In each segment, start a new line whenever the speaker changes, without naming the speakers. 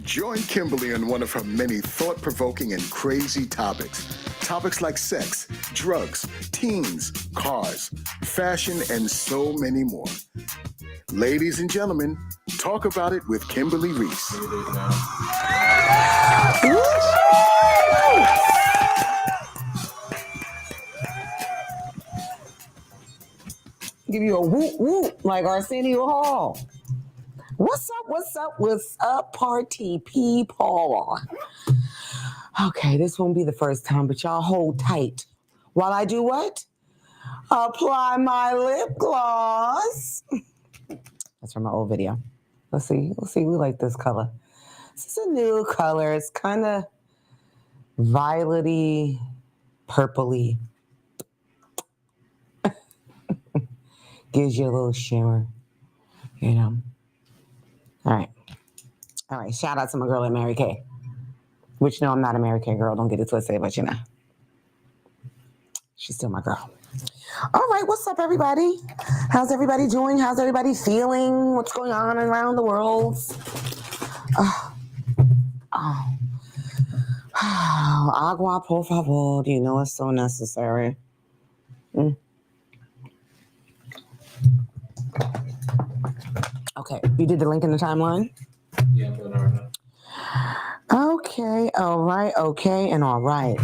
Join Kimberly on one of her many thought-provoking and crazy topics. Topics like sex, drugs, teens, cars, fashion, and so many more. Ladies and gentlemen, talk about it with Kimberly Riese.
Give you a whoop whoop like Arsenio Hall. What's up, party people? Okay, this won't be the first time, but y'all hold tight while I do what? Apply my lip gloss. That's from my old video. Let's see. We like this color. This is a new color. It's kind of violety, purpley. Gives you a little shimmer, you know. All right. Shout out to my girl at Mary Kay. Which, no, I'm not a Mary Kay girl. Don't get it twisted, but you know. She's still my girl. All right, what's up, everybody? How's everybody doing? How's everybody feeling? What's going on around the world? Agua, por favor. Do you know it's so necessary? Okay, you did the link in the timeline?
Yeah, I'm doing it right now.
Okay, all right, okay, and all right.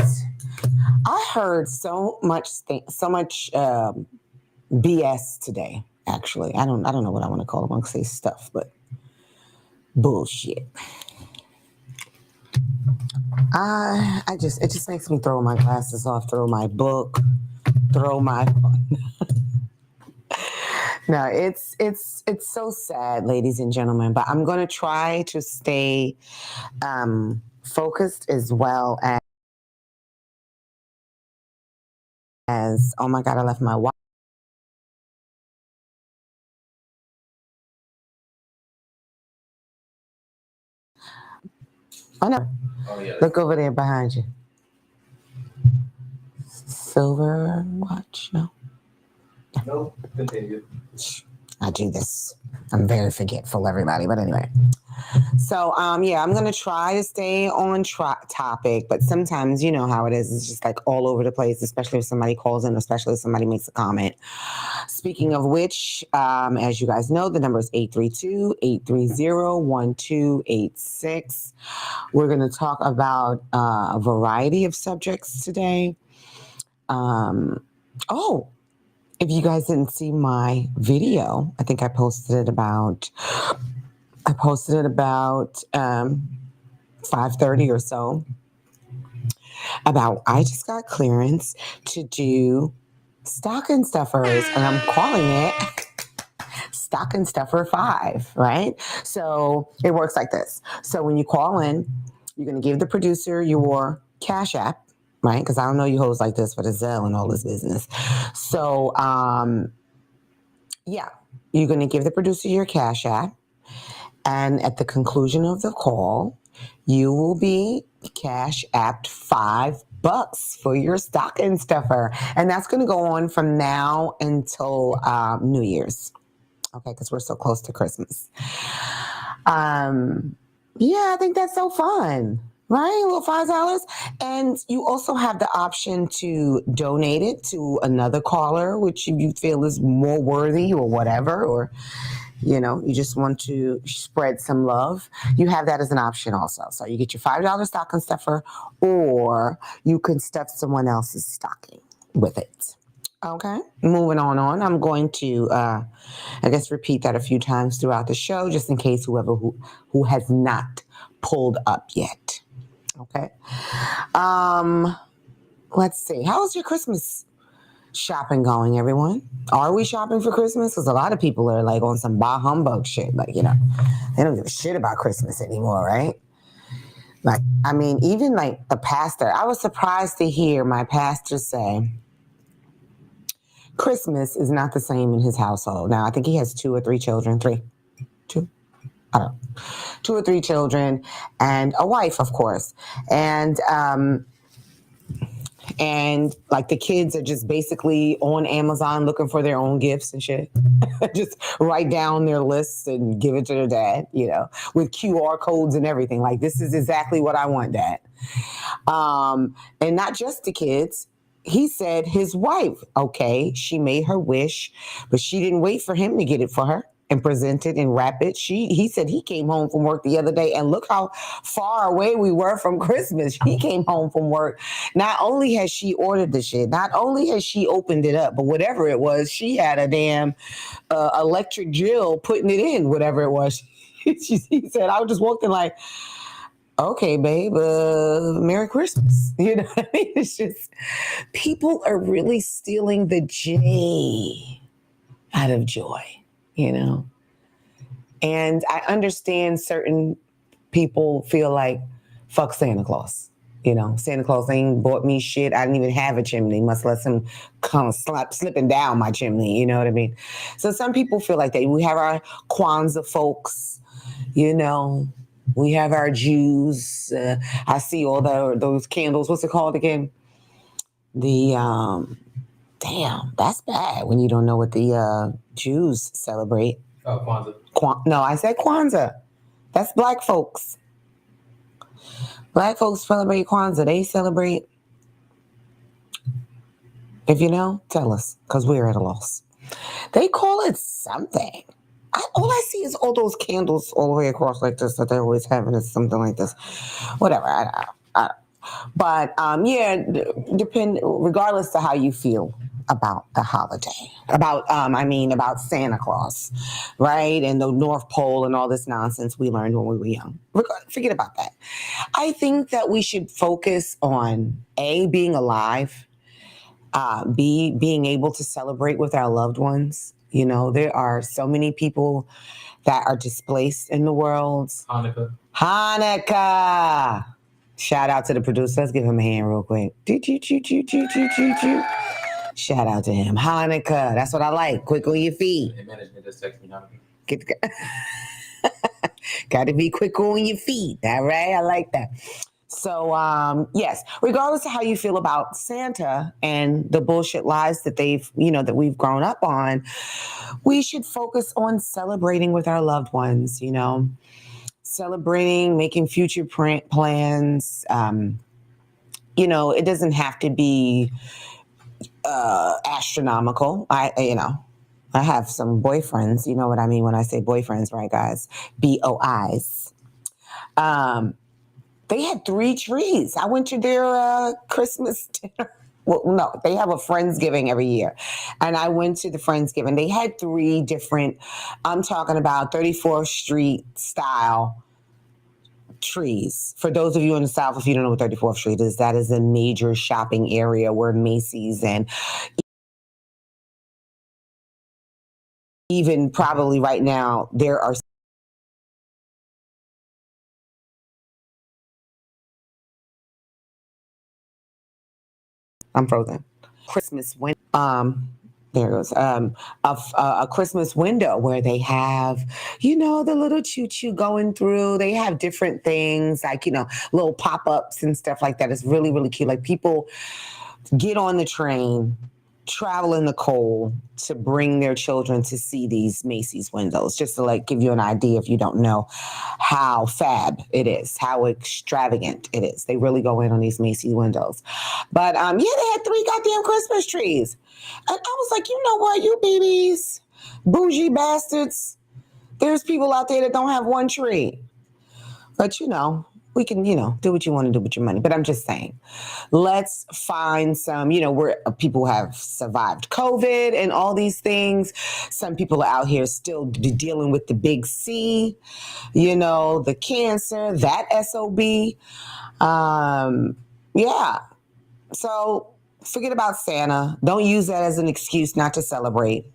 I heard so much BS today. Actually, I don't know what I want to call it. I want to say stuff, but bullshit. It just makes me throw my glasses off, throw my book, throw my phone. No, it's so sad, ladies and gentlemen, but I'm going to try to stay focused as well as, oh my God, I left my watch. Oh, no.
Oh, yeah.
Look over there behind you. Silver watch, no?
No, continue.
I do this. I'm very forgetful, everybody. But anyway. So, I'm going to try to stay on topic. But sometimes, you know how it is. It's just like all over the place, especially if somebody calls in, especially if somebody makes a comment. Speaking of which, as you guys know, the number is 832-830-1286. We're going to talk about a variety of subjects today. If you guys didn't see my video, I think I posted it about 5:30 or so. I just got clearance to do stocking stuffers, and I'm calling it Stocking Stuffer 5, right? So it works like this. So when you call in, you're going to give the producer your Cash App, right? Because I don't know you hoes like this for the Zelle and all this business. So, you're going to give the producer your Cash App. And at the conclusion of the call, you will be Cash Apped $5 for your stocking stuffer. And that's going to go on from now until New Year's. Okay, because we're so close to Christmas. I think that's so fun. Right? A little $5. And you also have the option to donate it to another caller, which you feel is more worthy or whatever, or, you know, you just want to spread some love. You have that as an option also. So you get your $5 stocking stuffer, or you can stuff someone else's stocking with it. Okay, moving on. I'm going to, repeat that a few times throughout the show, just in case whoever who has not pulled up yet. Okay. Let's see. How's your Christmas shopping going, everyone? Are we shopping for Christmas? Because a lot of people are like on some bah humbug shit. Like, you know, they don't give a shit about Christmas anymore, right? Like, I mean, even like the pastor, I was surprised to hear my pastor say Christmas is not the same in his household. Now, I think he has 2 or 3 children. 2 or 3 children and a wife, of course. And And like the kids are just basically on Amazon looking for their own gifts and shit. Just write down their lists and give it to their dad, with QR codes and everything. Like, this is exactly what I want, Dad. And not just the kids. He said his wife, okay, she made her wish, but she didn't wait for him to get it for her and present it and wrap it. He said he came home from work the other day, and look how far away we were from Christmas. He came home from work. Not only has she ordered the shit, not only has she opened it up, but whatever it was, she had a damn electric drill putting it in, whatever it was. He said, I just walked in like, okay, babe, Merry Christmas. You know what I mean? It's just, people are really stealing the J out of joy, And I understand certain people feel like, fuck Santa Claus. Santa Claus ain't bought me shit. I didn't even have a chimney, much less him come slipping down my chimney. You know what I mean? So some people feel like that. We have our Kwanzaa folks, We have our Jews. I see all those candles. What's it called again? Damn, that's bad when you don't know what the Jews celebrate.
Oh, Kwanzaa.
No, I said Kwanzaa. That's black folks. Black folks celebrate Kwanzaa. They celebrate. If you know, tell us, because we're at a loss. They call it something. All I see is all those candles all the way across like this that they're always having is something like this. Whatever. But regardless to how you feel about the holiday, about Santa Claus, right? And the North Pole and all this nonsense we learned when we were young. Forget about that. I think that we should focus on A, being alive, B, being able to celebrate with our loved ones. There are so many people that are displaced in the world. Hanukkah. Shout out to the producer. Let's give him a hand real quick. Shout out to him. Hanukkah. That's what I like. Quick on your feet.
Management just text me now.
Got to be quick on your feet. All right. I like that. So, yes, regardless of how you feel about Santa and the bullshit lies that that we've grown up on, we should focus on celebrating with our loved ones, celebrating, making future plans. It doesn't have to be astronomical. I have some boyfriends, you know what I mean when I say boyfriends, right, guys? BOIs. They had 3 trees. I went to their Christmas dinner. Well, no, they have a Friendsgiving every year. And I went to the Friendsgiving. They had 3 different, I'm talking about 34th Street style trees. For those of you in the South, if you don't know what 34th Street is, that is a major shopping area where Macy's and even probably right now, there are I'm frozen. Christmas window. There goes. A Christmas window where they have, the little choo-choo going through. They have different things like, little pop-ups and stuff like that. It's really, really cute. Like, people get on the train, travel in the cold to bring their children to see these Macy's windows, just to give you an idea if you don't know how fab it is, how extravagant it is. They really go in on these Macy's windows. But they had 3 goddamn Christmas trees. And I was like, you know what, you babies, bougie bastards. There's people out there that don't have 1 tree. But we can, do what you want to do with your money. But I'm just saying, let's find some, where people have survived COVID and all these things. Some people are out here still dealing with the big C, the cancer, that SOB. So forget about Santa. Don't use that as an excuse not to celebrate.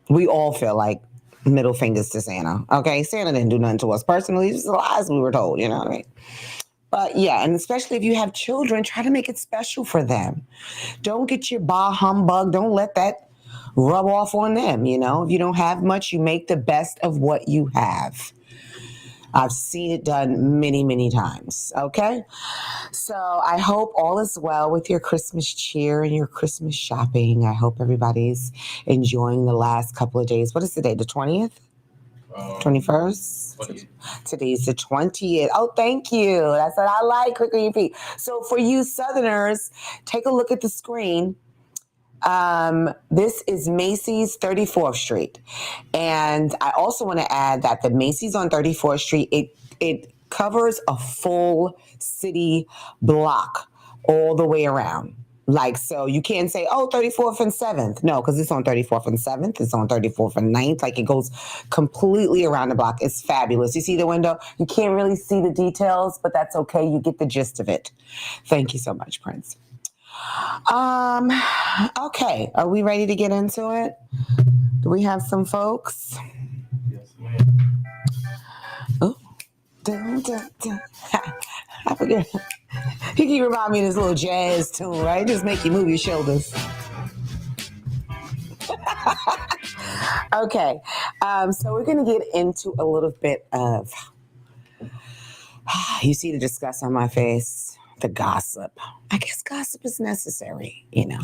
We all feel like middle fingers to Santa. Okay, Santa didn't do nothing to us personally. It's the lies we were told, you know what I mean? But and especially if you have children, try to make it special for them. Don't get your bah humbug. Don't let that rub off on them. If you don't have much, you make the best of what you have. I've seen it done many, many times. Okay. So I hope all is well with your Christmas cheer and your Christmas shopping. I hope everybody's enjoying the last couple of days. What is today? The 20th? 21st?
20.
Today's the 20th. Oh, thank you. That's what I like. Quick on your feet. So for you Southerners, take a look at the screen. This is Macy's 34th Street. And I also want to add that the Macy's on 34th Street, it covers a full city block all the way around. Like, so you can't say, oh, 34th and 7th. No, because it's on 34th and 7th. It's on 34th and 9th. Like, it goes completely around the block. It's fabulous. You see the window? You can't really see the details, but that's okay. You get the gist of it. Thank you so much, Prince. Okay. Are we ready to get into it? Do we have some folks?
Yes, ma'am.
Oh. Dun, dun, dun. I forget. He can remind me of this little jazz tune, right? Just make you move your shoulders. Okay. So we're going to get into a little bit of, you see the disgust on my face, the gossip. I guess gossip is necessary, you know.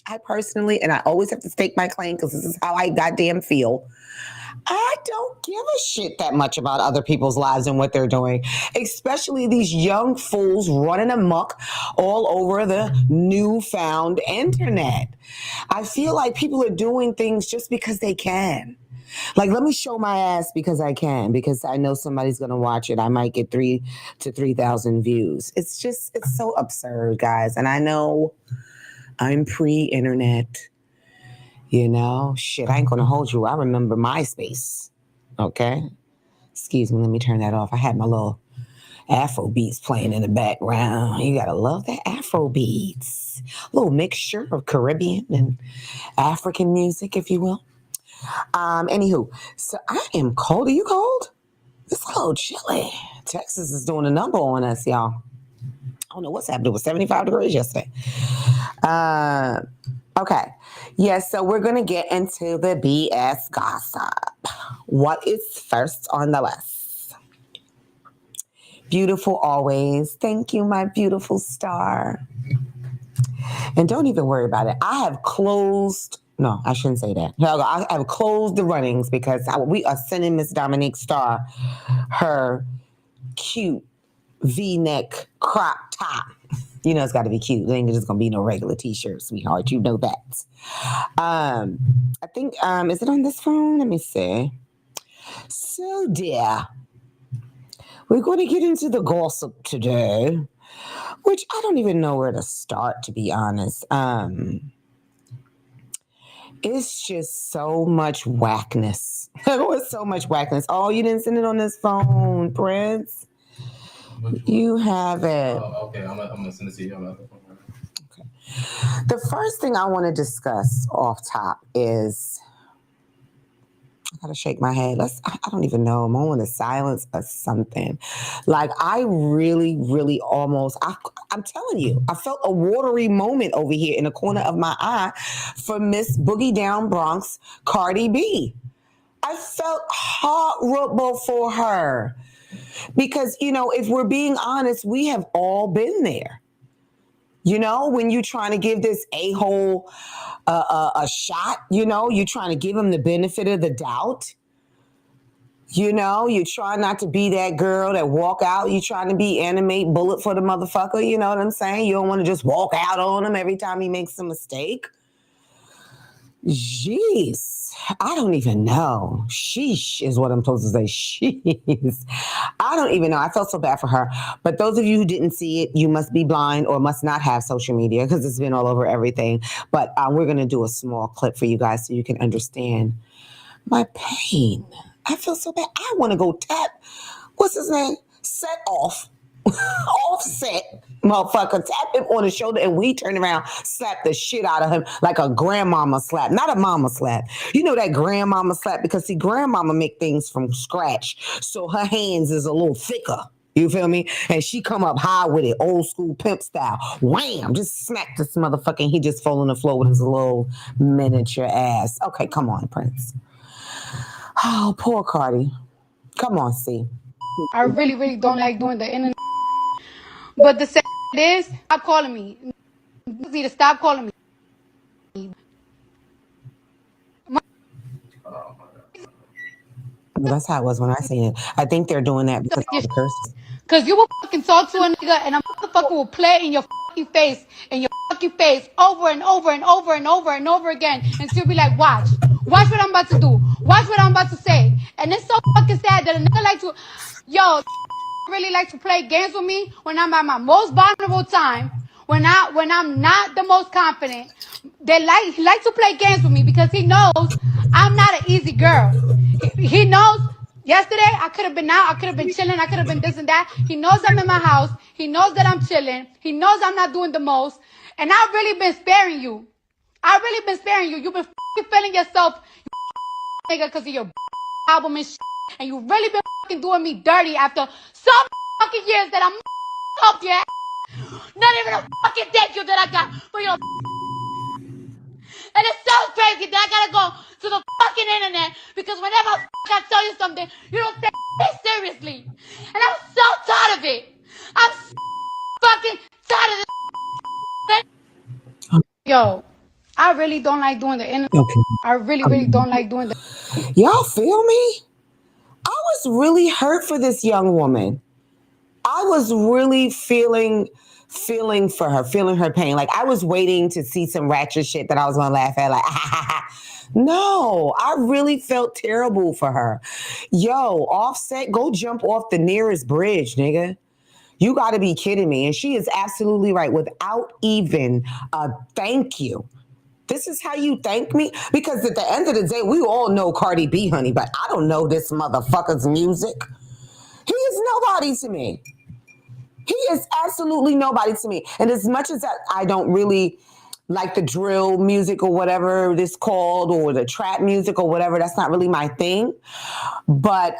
I personally, and I always have to stake my claim because this is how I goddamn feel. I don't give a shit that much about other people's lives and what they're doing, especially these young fools running amok all over the newfound internet. I feel like people are doing things just because they can. Like, let me show my ass because I can, because I know somebody's going to watch it. I might get 3,000 to 3,000 views. It's so absurd, guys. And I know I'm pre-internet. You know, shit, I ain't going to hold you. I remember MySpace. Okay. Excuse me. Let me turn that off. I had my little Afro beats playing in the background. You got to love the Afro beats. A little mixture of Caribbean and African music, if you will. Anywho, so I am cold. Are you cold? It's a little chilly. Texas is doing a number on us, y'all. I don't know what's happening. It was 75 degrees yesterday. Okay. Yes, so we're going to get into the BS gossip. What is first on the list? Beautiful always. Thank you, my beautiful star. And don't even worry about it. I have closed... No, I shouldn't say that. I have closed the runnings because we are sending Miss Dominique Starr her cute V-neck crop top. You know it's got to be cute. It ain't just going to be no regular T-shirt, sweetheart. You know that. I think, is it on this phone? Let me see. So, dear, we're going to get into the gossip today, which I don't even know where to start, to be honest. It's just so much whackness. It's so much whackness. Oh, you didn't send it on this phone, Prince. You have it.
Oh, okay. I'm gonna send it to you.
Okay. The first thing I want to discuss off top is, I gotta shake my head. I don't even know. I'm on the silence or something. Like, I really, really almost, I'm telling you, I felt a watery moment over here in the corner of my eye for Miss Boogie Down Bronx, Cardi B. I felt horrible for her. Because, you know, if we're being honest, we have all been there. You know, when you're trying to give this a-hole a shot, you know, you're trying to give him the benefit of the doubt. You know, you try not to be that girl that walk out. You trying to be animate bullet for the motherfucker. You know what I'm saying? You don't want to just walk out on him every time he makes a mistake. Jeez, I don't even know. Sheesh is what I'm supposed to say. Sheesh. I don't even know. I felt so bad for her. But those of you who didn't see it, you must be blind or must not have social media because it's been all over everything. But we're going to do a small clip for you guys so you can understand my pain. I feel so bad. I want to go tap, what's his name? Set off. Offset, motherfucker, tap him on the shoulder and we turn around, slap the shit out of him like a grandmama slap, not a mama slap. You know that grandmama slap because see, grandmama make things from scratch, so her hands is a little thicker. You feel me? And she come up high with it, old school pimp style. Wham! Just smack this motherfucker and he just fall on the floor with his little miniature ass. Okay, come on, Prince. Oh, poor Cardi. Come on, C.
I really, really don't like doing the internet. But the sad is, stop calling me. Need to stop calling me.
Oh my god.
Well, that's how it was when I seen it. I think they're doing that because all the curses.
Cause you will fucking talk to a nigga and a motherfucker will play in your fucking face over and over and over and over and over again and still be like, watch. Watch what I'm about to do. Watch what I'm about to say. And it's so fucking sad that a nigga like to, yo, really like to play games with me when I'm at my most vulnerable time, when I'm not the most confident. He likes to play games with me because he knows I'm not an easy girl. He knows yesterday I could have been out, I could have been chilling, I could have been this and that. He knows I'm in my house. He knows that I'm chilling. He knows I'm not doing the most. And I've really been sparing you. I've really been sparing you. You've been feeling yourself, nigga, because of your album and shit. And you really been fucking doing me dirty after some fucking years that I'm up your ass. Not even a fucking thank you that I got for your. And it's so crazy that I gotta go to the fucking internet because whenever I tell you something, you don't take it seriously. And I'm so tired of it. I'm so fucking tired of this. Yo, I really don't like doing the internet.
Okay.
I really, really don't like doing the.
Y'all feel me? I was really hurt for this young woman. I was really feeling for her, feeling her pain. Like I was waiting to see some ratchet shit that I was gonna laugh at, like, no, I really felt terrible for her. Yo, Offset, go jump off the nearest bridge, nigga. You gotta be kidding me. And she is absolutely right. Without even a thank you. This is how you thank me? Because at the end of the day, we all know Cardi B, honey, but I don't know this motherfucker's music. He is nobody to me. He is absolutely nobody to me. And as much as I don't really like the drill music or whatever it's called, or the trap music or whatever, that's not really my thing. But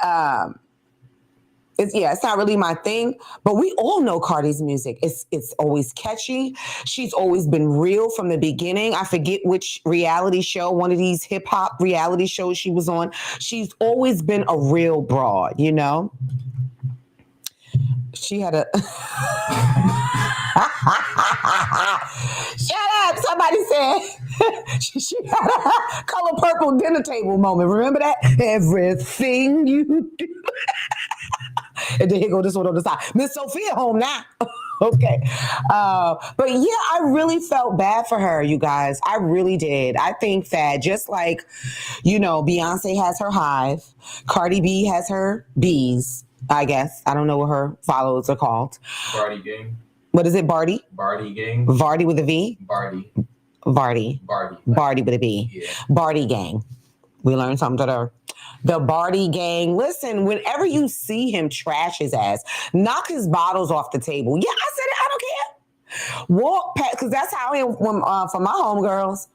it's not really my thing. But we all know Cardi's music. It's always catchy. She's always been real from the beginning. I forget which reality show, one of these hip hop reality shows she was on. She's always been a real broad, you know? She had a shut up. Somebody said she had a color purple dinner table moment. Remember that? Everything you do. And then here go this one on the side. Miss Sophia home now. Okay. But yeah, I really felt bad for her, you guys. I really did. I think that just like, you know, Beyonce has her hive, Cardi B has her bees, I guess. I don't know what her followers are called.
Barty gang.
What is it, Barty?
Barty gang.
Vardy with a V?
Barty.
Vardy.
Barty.
Barty with a B.
Yeah.
Barty gang. We learned something today. The Barty gang. Listen, whenever you see him trash his ass, knock his bottles off the table. Yeah, I said it. I don't care. Walk past, because that's how I am for my homegirls.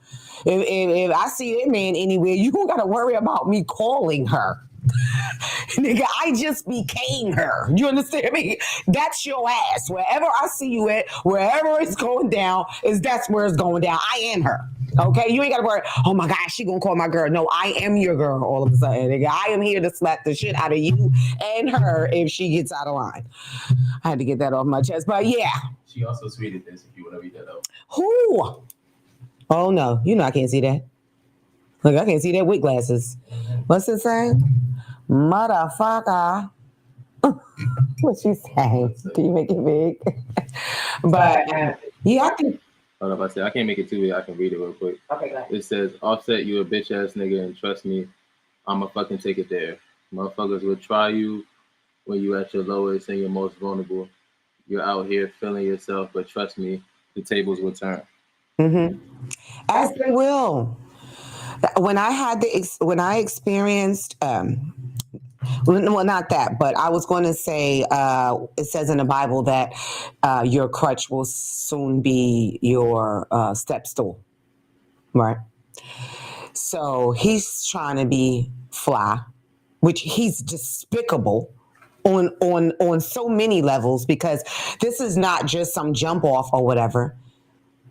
If I see that man anywhere, you don't got to worry about me calling her. Nigga, I just became her. You understand me? That's your ass. Wherever I see you at, wherever it's going down, that's where it's going down. I am her. Okay? You ain't got to worry, oh my God, she gonna call my girl. No, I am your girl all of a sudden. Nigga, I am here to slap the shit out of you and her if she gets out of line. I had to get that off my chest. But yeah.
She also tweeted this if you want to read that out.
Who? Oh no, you know I can't see that. Look, I can't see that with glasses. What's it saying? Motherfucker. What she saying? Can you make it big? But yeah, I think.
Hold up, I can't make it too big. I can read it real quick.
Okay, go ahead.
It says, Offset, you a bitch ass nigga, and trust me, I'ma fucking take it there. Motherfuckers will try you when you at your lowest and your most vulnerable. You're out here feeling yourself, but trust me, the tables will turn.
Mm-hmm. As they will. When I experienced, well, not that, but I was going to say, it says in the Bible that your crutch will soon be your step stool, right? So he's trying to be fly, which he's despicable on so many levels, because this is not just some jump off or whatever.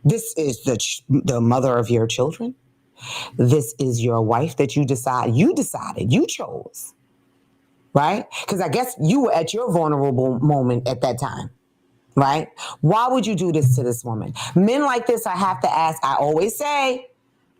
This is the mother of your children. This is your wife that you chose. right? Because I guess you were at your vulnerable moment at that time, right? Why would you do this to this woman? Men like this, I have to ask, I always say,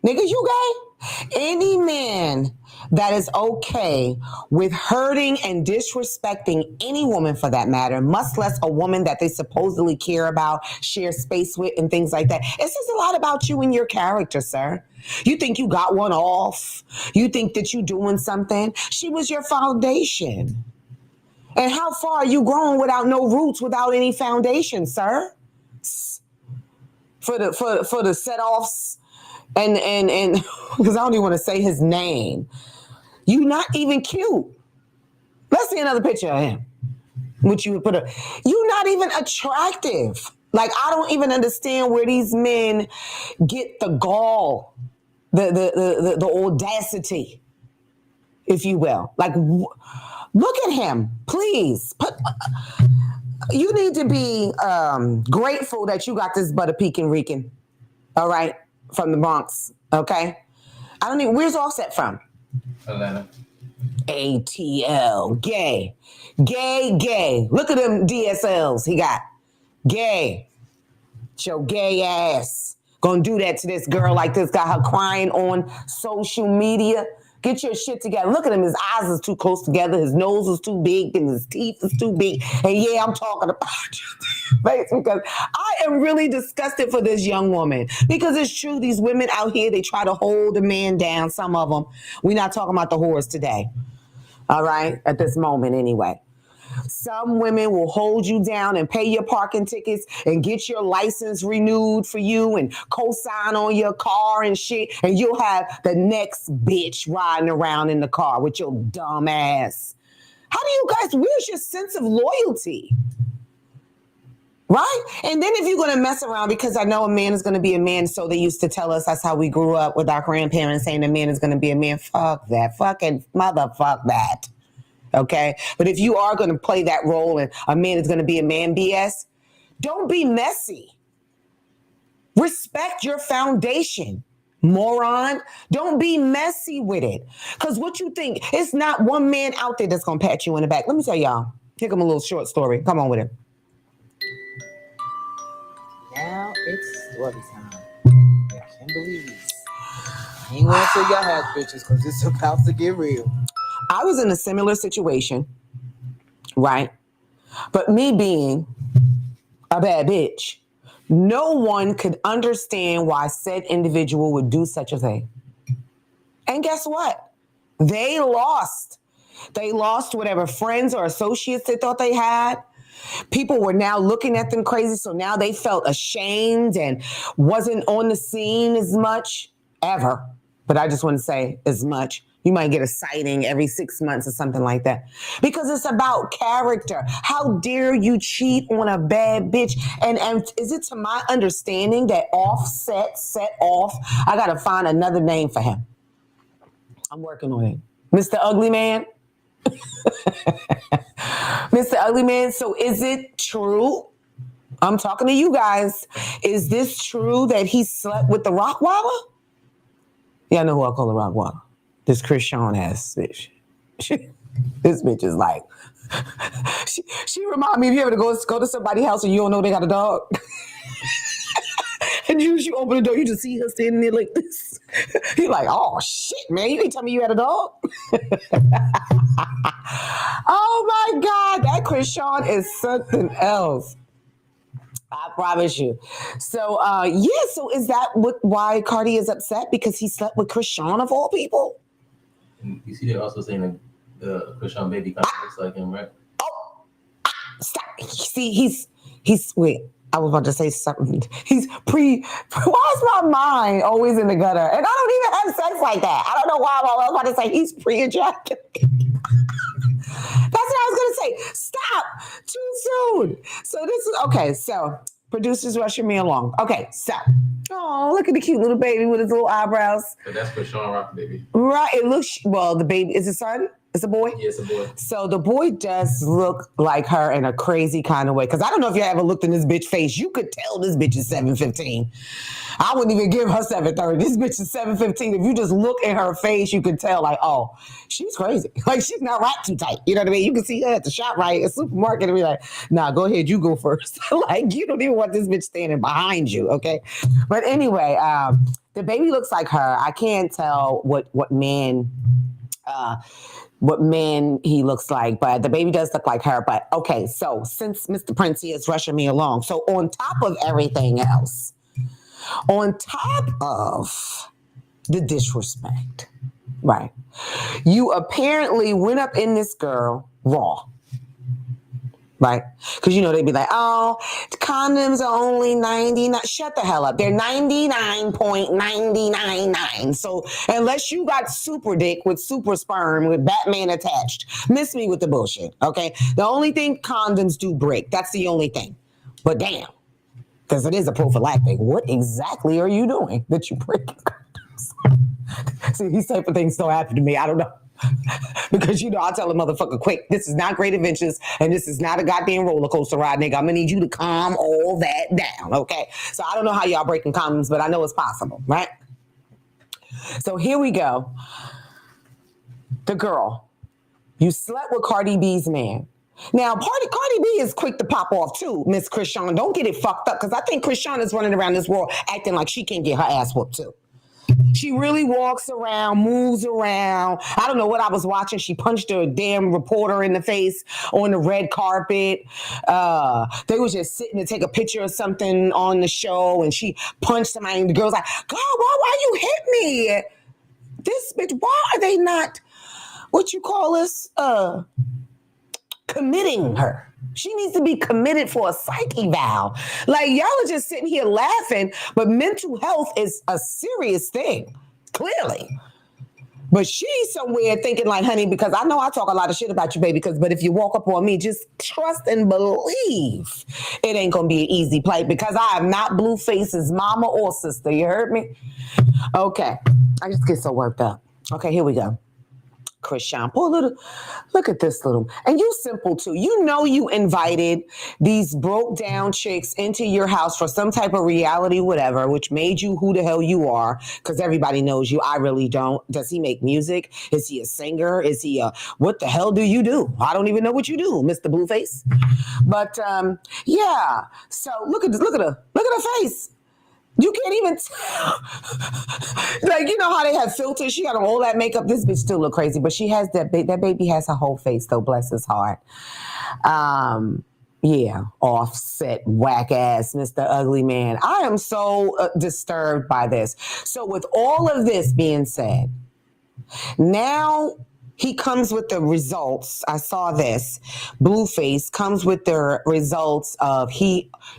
niggas, you gay? Any man that is okay with hurting and disrespecting any woman for that matter, much less a woman that they supposedly care about, share space with, and things like that. It says a lot about you and your character, sir. You think you got one off. You think that you doing something. She was your foundation. And how far are you grown without no roots, without any foundation, sir? For the set-offs and because I don't even want to say his name. You not even cute. Let's see another picture of him. Which you would put you not even attractive. Like, I don't even understand where these men get the gall, the audacity, if you will. Like, look at him, please. You need to be grateful that you got this butter pecan Rican, all right, from the Bronx, okay? I don't even, where's Offset from?
Atlanta.
ATL, gay. Gay. Look at them DSLs he got. Gay. Your gay ass. Gonna do that to this girl like this, got her crying on social media. Get your shit together. Look at him. His eyes is too close together. His nose is too big and his teeth is too big. And yeah, I'm talking about face because I am really disgusted for this young woman. Because it's true, these women out here, they try to hold a man down, some of them. We're not talking about the whores today. All right? At this moment anyway. Some women will hold you down and pay your parking tickets and get your license renewed for you and co-sign on your car and shit. And you'll have the next bitch riding around in the car with your dumb ass. How do you guys, where's your sense of loyalty? Right? And then if you're going to mess around, because I know a man is going to be a man, so they used to tell us, that's how we grew up with our grandparents saying a man is going to be a man. Fuck that. Fucking motherfuck that. Okay? But if you are going to play that role and a man is going to be a man BS, don't be messy. Respect your foundation, moron. Don't be messy with it. Because what you think, it's not one man out there that's going to pat you in the back. Let me tell y'all. Here come a little short story. Come on with it.
Now it's story time. Yeah, Kimberly Riese. I ain't gonna say y'all have bitches because it's about to get real.
I was in a similar situation, right? But me being a bad bitch, no one could understand why said individual would do such a thing. And guess what? They lost. They lost whatever friends or associates they thought they had. People were now looking at them crazy, so now they felt ashamed and wasn't on the scene as much, ever. But I just want to say as much. You might get a sighting every 6 months or something like that. Because it's about character. How dare you cheat on a bad bitch? And is it to my understanding that Offset, set off, I got to find another name for him. I'm working on it. Mr. Ugly Man? Mr. Ugly Man, so is it true? I'm talking to you guys. Is this true that he slept with the Rottweiler? Yeah, I know who I call the Rottweiler. This Chris Sean ass bitch. This bitch is like, she remind me, if you ever go to somebody's house and you don't know they got a dog. And you open the door, you just see her standing there like this. You're like, oh shit, man, you didn't tell me you had a dog? Oh my God, that Chris Sean is something else. I promise you. So, so is that why Cardi is upset? Because he slept with Chris Sean of all people?
You see, they're also saying the Chris Sean baby kind of looks like him, right?
Stop. See, he's wait. I was about to say something. Why is my mind always in the gutter? And I don't even have sex like that. I don't know why I was about to say he's pre-ejaculating. That's what I was going to say. Stop. Too soon. So this is, okay, so producers rushing me along. Okay, so, oh, look at the cute little baby with his little eyebrows.
But that's Chris Sean Rock, baby.
Right, it looks, well, the baby, is it son? It's a boy?
Yeah, it's a boy.
So the boy does look like her in a crazy kind of way. Because I don't know if you ever looked in this bitch face. You could tell this bitch is 7'15". I wouldn't even give her 7'30". This bitch is 7'15". If you just look in her face, you can tell like, oh, she's crazy. Like she's not wrapped too tight. You know what I mean? You can see her at the shop, right? At supermarket and be like, nah, go ahead, you go first. Like you don't even want this bitch standing behind you, okay? But anyway, the baby looks like her. I can't tell what man he looks like, but the baby does look like her. But okay, so since Mr. Princey is rushing me along, so on top of everything else, on top of the disrespect, right? You apparently went up in this girl raw. Right? Because, you know, they'd be like, oh, condoms are only 99. Shut the hell up. They're 99.999. So unless you got super dick with super sperm with Batman attached, miss me with the bullshit, okay? The only thing condoms do break. That's the only thing. But damn, because it is a prophylactic. What exactly are you doing that you break condoms? See, these type of things don't happen to me. I don't know. Because, you know, I'll tell a motherfucker quick, this is not Great Adventures and this is not a goddamn roller coaster ride, nigga. I'm gonna need you to calm all that down, okay? So I don't know how y'all breaking condoms, but I know it's possible, right? So here we go. The girl, you slept with Cardi B's man. Now, Cardi B is quick to pop off too, Miss Krishan. Don't get it fucked up, because I think Krishan is running around this world acting like she can get her ass whooped too. She really walks around, moves around. I don't know what I was watching. She punched a damn reporter in the face on the red carpet. They was just sitting to take a picture of something on the show, and she punched somebody, and the girl's like, God, why you hit me? This bitch, why are they not, what you call this, committing her? She needs to be committed for a psych eval. Like, y'all are just sitting here laughing, but mental health is a serious thing, clearly. But she's somewhere thinking like, honey, because I know I talk a lot of shit about you, baby, but if you walk up on me, just trust and believe it ain't going to be an easy plight, because I am not Blueface's mama or sister. You heard me? Okay. I just get so worked up. Okay, here we go. Krishan, poor little, look at this little, and you simple too. You know you invited these broke down chicks into your house for some type of reality, whatever, which made you who the hell you are, because everybody knows you. I really don't. Does he make music? Is he a singer? Is he what the hell do you do? I don't even know what you do, Mr. Blueface. But yeah, so look at her face. You can't even tell. Like, you know how they have filters? She got all that makeup. This bitch still look crazy, but she has that baby has her whole face, though, bless his heart. Yeah, offset, whack ass, Mr. Ugly Man. I am so disturbed by this. So with all of this being said, now he comes with the results. I saw this. Blueface comes with the results of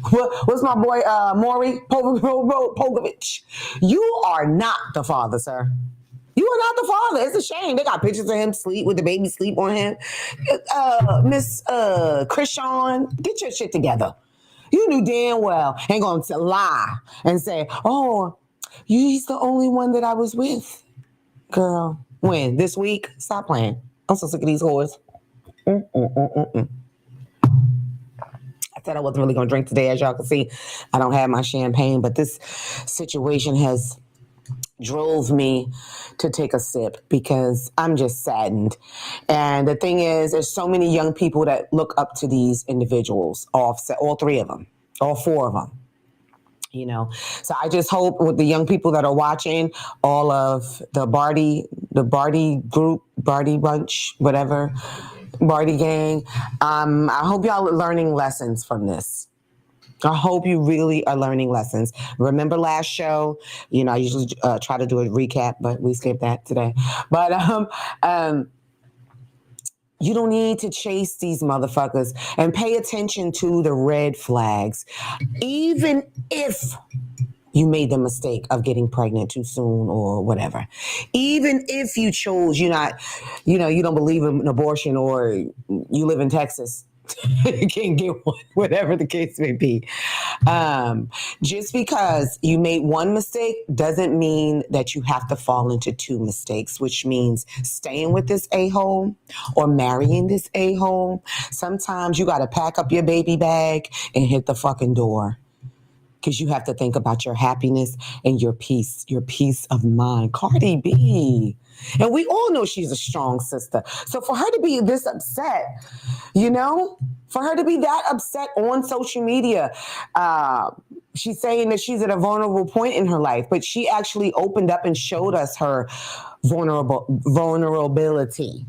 what's my boy, Maury Pogovich? You are not the father, sir. You are not the father. It's a shame. They got pictures of him sleep with the baby sleep on him. Miss Krishan, get your shit together. You knew damn well ain't going to lie and say, oh, he's the only one that I was with. Girl. When? This week? Stop playing. I'm so sick of these whores. I said I wasn't really going to drink today. As y'all can see, I don't have my champagne, but this situation has drove me to take a sip because I'm just saddened. And the thing is, there's so many young people that look up to these individuals, all three of them, all four of them. You know, so I just hope with the young people that are watching, all of the Barty group, Barty bunch, whatever, Barty gang, I hope y'all are learning lessons from this. I hope you really are learning lessons. Remember last show, you know, I usually try to do a recap, but we skipped that today. But you don't need to chase these motherfuckers, and pay attention to the red flags. Even if you made the mistake of getting pregnant too soon or whatever. Even if you chose, you don't believe in abortion, or you live in Texas, You can't get one, whatever the case may be. Just because you made one mistake doesn't mean that you have to fall into two mistakes, which means staying with this a-hole or marrying this a-hole. Sometimes you got to pack up your baby bag and hit the fucking door. Because you have to think about your happiness and your peace of mind. Cardi B. And we all know she's a strong sister. So for her to be this upset, for her to be that upset on social media, she's saying that she's at a vulnerable point in her life, but she actually opened up and showed us her vulnerability,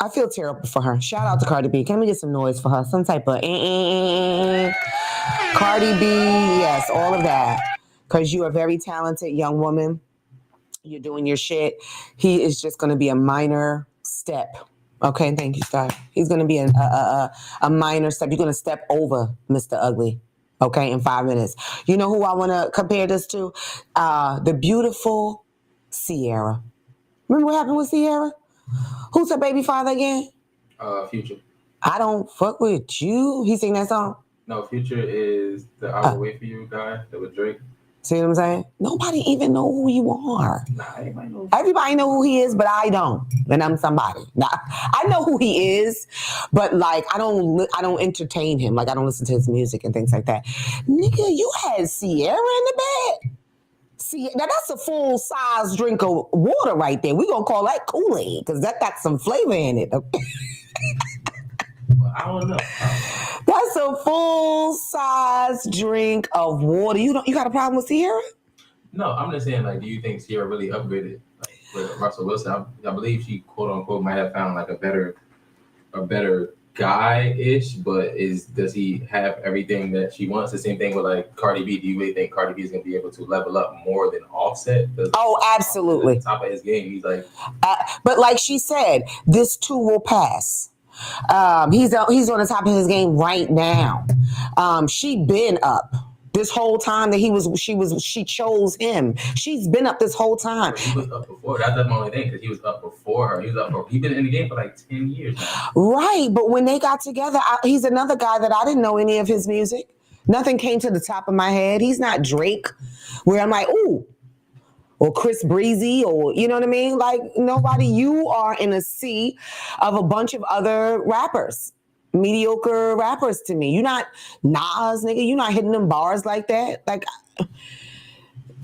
I feel terrible for her. Shout out to Cardi B. Can we get some noise for her? Some type of Cardi B, yes, all of that. Because you're a very talented young woman. You're doing your shit. He is just going to be a minor step. Okay, thank you, Star. He's going to be a minor step. You're going to step over Mr. Ugly, okay, in 5 minutes. You know who I want to compare this to? The beautiful Ciara. Remember what happened with Ciara? Who's her baby father again?
Future.
I don't fuck with you. He sing that song?
No, Future is the I Will Wait For You guy that was Drake.
See what I'm saying? Nobody even know who you are.
Nah, everybody knows.
Everybody know who he is, but I don't. And I'm somebody. Now, I know who he is, but like I don't entertain him. Like I don't listen to his music and things like that. Nigga, you had Ciara in the bed. See, now that's a full-size drink of water right there. We're going to call that Kool-Aid because that got some flavor in it.
Well, I don't know.
That's a full-size drink of water. You got a problem with Ciara?
No, I'm just saying, like, do you think Ciara really upgraded like, with Russell Wilson? I believe she, quote-unquote, might have found, like, a better guy-ish, but does he have everything that she wants? The same thing with like Cardi B. Do you really think Cardi B is going to be able to level up more than Offset?
Oh, absolutely.
At the top of his game, he's like.
But like she said, this too will pass. He's on the top of his game right now. She been up. This whole time that she chose him. She's been up this whole time.
He was up before. That's the only thing, because he was up before her. He's been in the game for like 10 years now.
Right, but when they got together, he's another guy that I didn't know any of his music. Nothing came to the top of my head. He's not Drake, where I'm like, ooh, or Chris Breezy, or you know what I mean? Like nobody. You are in a sea of a bunch of other rappers. Mediocre rappers to me. You're not Nas, nigga. You're not hitting them bars like that. Like,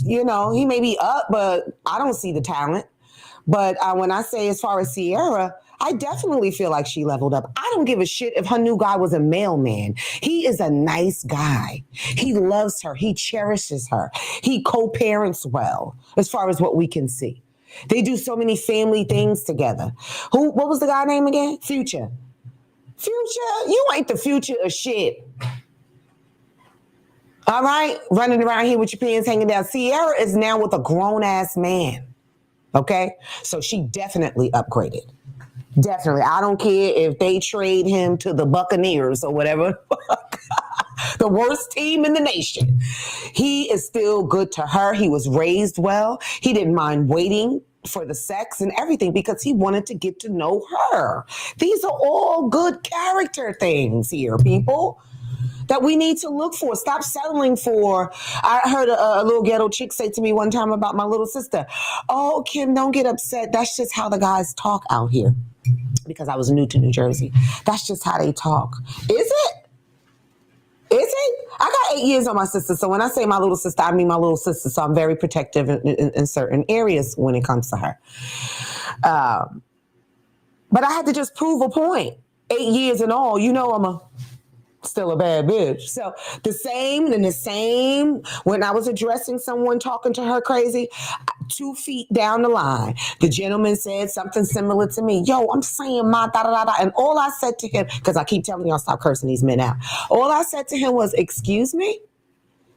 he may be up, but I don't see the talent. But when I say as far as Ciara, I definitely feel like she leveled up. I don't give a shit if her new guy was a mailman. He is a nice guy. He loves her. He cherishes her. He co-parents well, as far as what we can see. They do so many family things together. What was the guy name again? Future. Future, you ain't the future of shit. All right? Running around here with your pants hanging down. Ciara is now with a grown-ass man. Okay? So she definitely upgraded. Definitely. I don't care if they trade him to the Buccaneers or whatever. The worst team in the nation. He is still good to her. He was raised well. He didn't mind waiting for the sex and everything because he wanted to get to know her. These are all good character things here, people, that we need to look for. Stop settling for. I heard a little ghetto chick say to me one time about my little sister, oh, Kim, don't get upset. That's just how the guys talk out here. Because I was new to New Jersey. That's just how they talk. Is it? Is it? I got 8 years on my sister. So when I say my little sister, I mean my little sister. So I'm very protective in certain areas when it comes to her. But I had to just prove a point. 8 years in all, I'm still a bad bitch. So the same, when I was addressing someone talking to her crazy, 2 feet down the line, the gentleman said something similar to me. Yo, I'm saying my da-da-da-da. And all I said to him, because I keep telling y'all stop cursing these men out. All I said to him was, excuse me?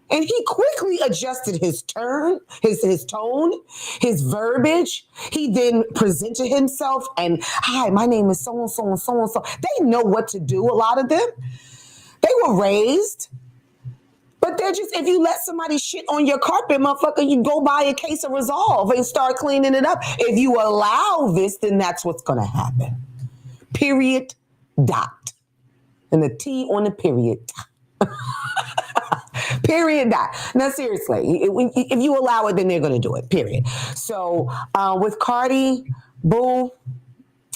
And he quickly adjusted his tone, his verbiage. He then presented himself and, hi, my name is so-and-so and so-and-so. They know what to do, a lot of them. They were raised. But they're just, if you let somebody shit on your carpet, motherfucker, you go buy a case of Resolve and start cleaning it up. If you allow this, then that's what's going to happen. period, dot. And the T on the period. Period, dot. Now, seriously, if you allow it, then they're going to do it, period. So with Cardi, boo,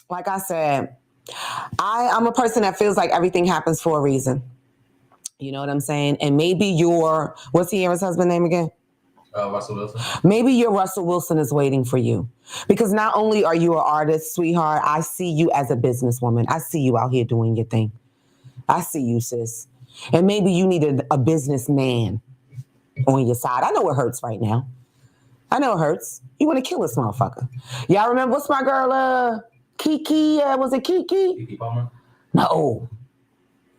like I said, I'm a person that feels like everything happens for a reason. You know what I'm saying? And maybe what's Sierra's husband name again?
Russell Wilson.
Maybe your Russell Wilson is waiting for you. Because not only are you an artist, sweetheart, I see you as a businesswoman. I see you out here doing your thing. I see you, sis. And maybe you need a businessman on your side. I know it hurts right now. I know it hurts. You want to kill this motherfucker. Y'all remember, what's my girl, Kiki? Was it Kiki?
Kiki Palmer?
No.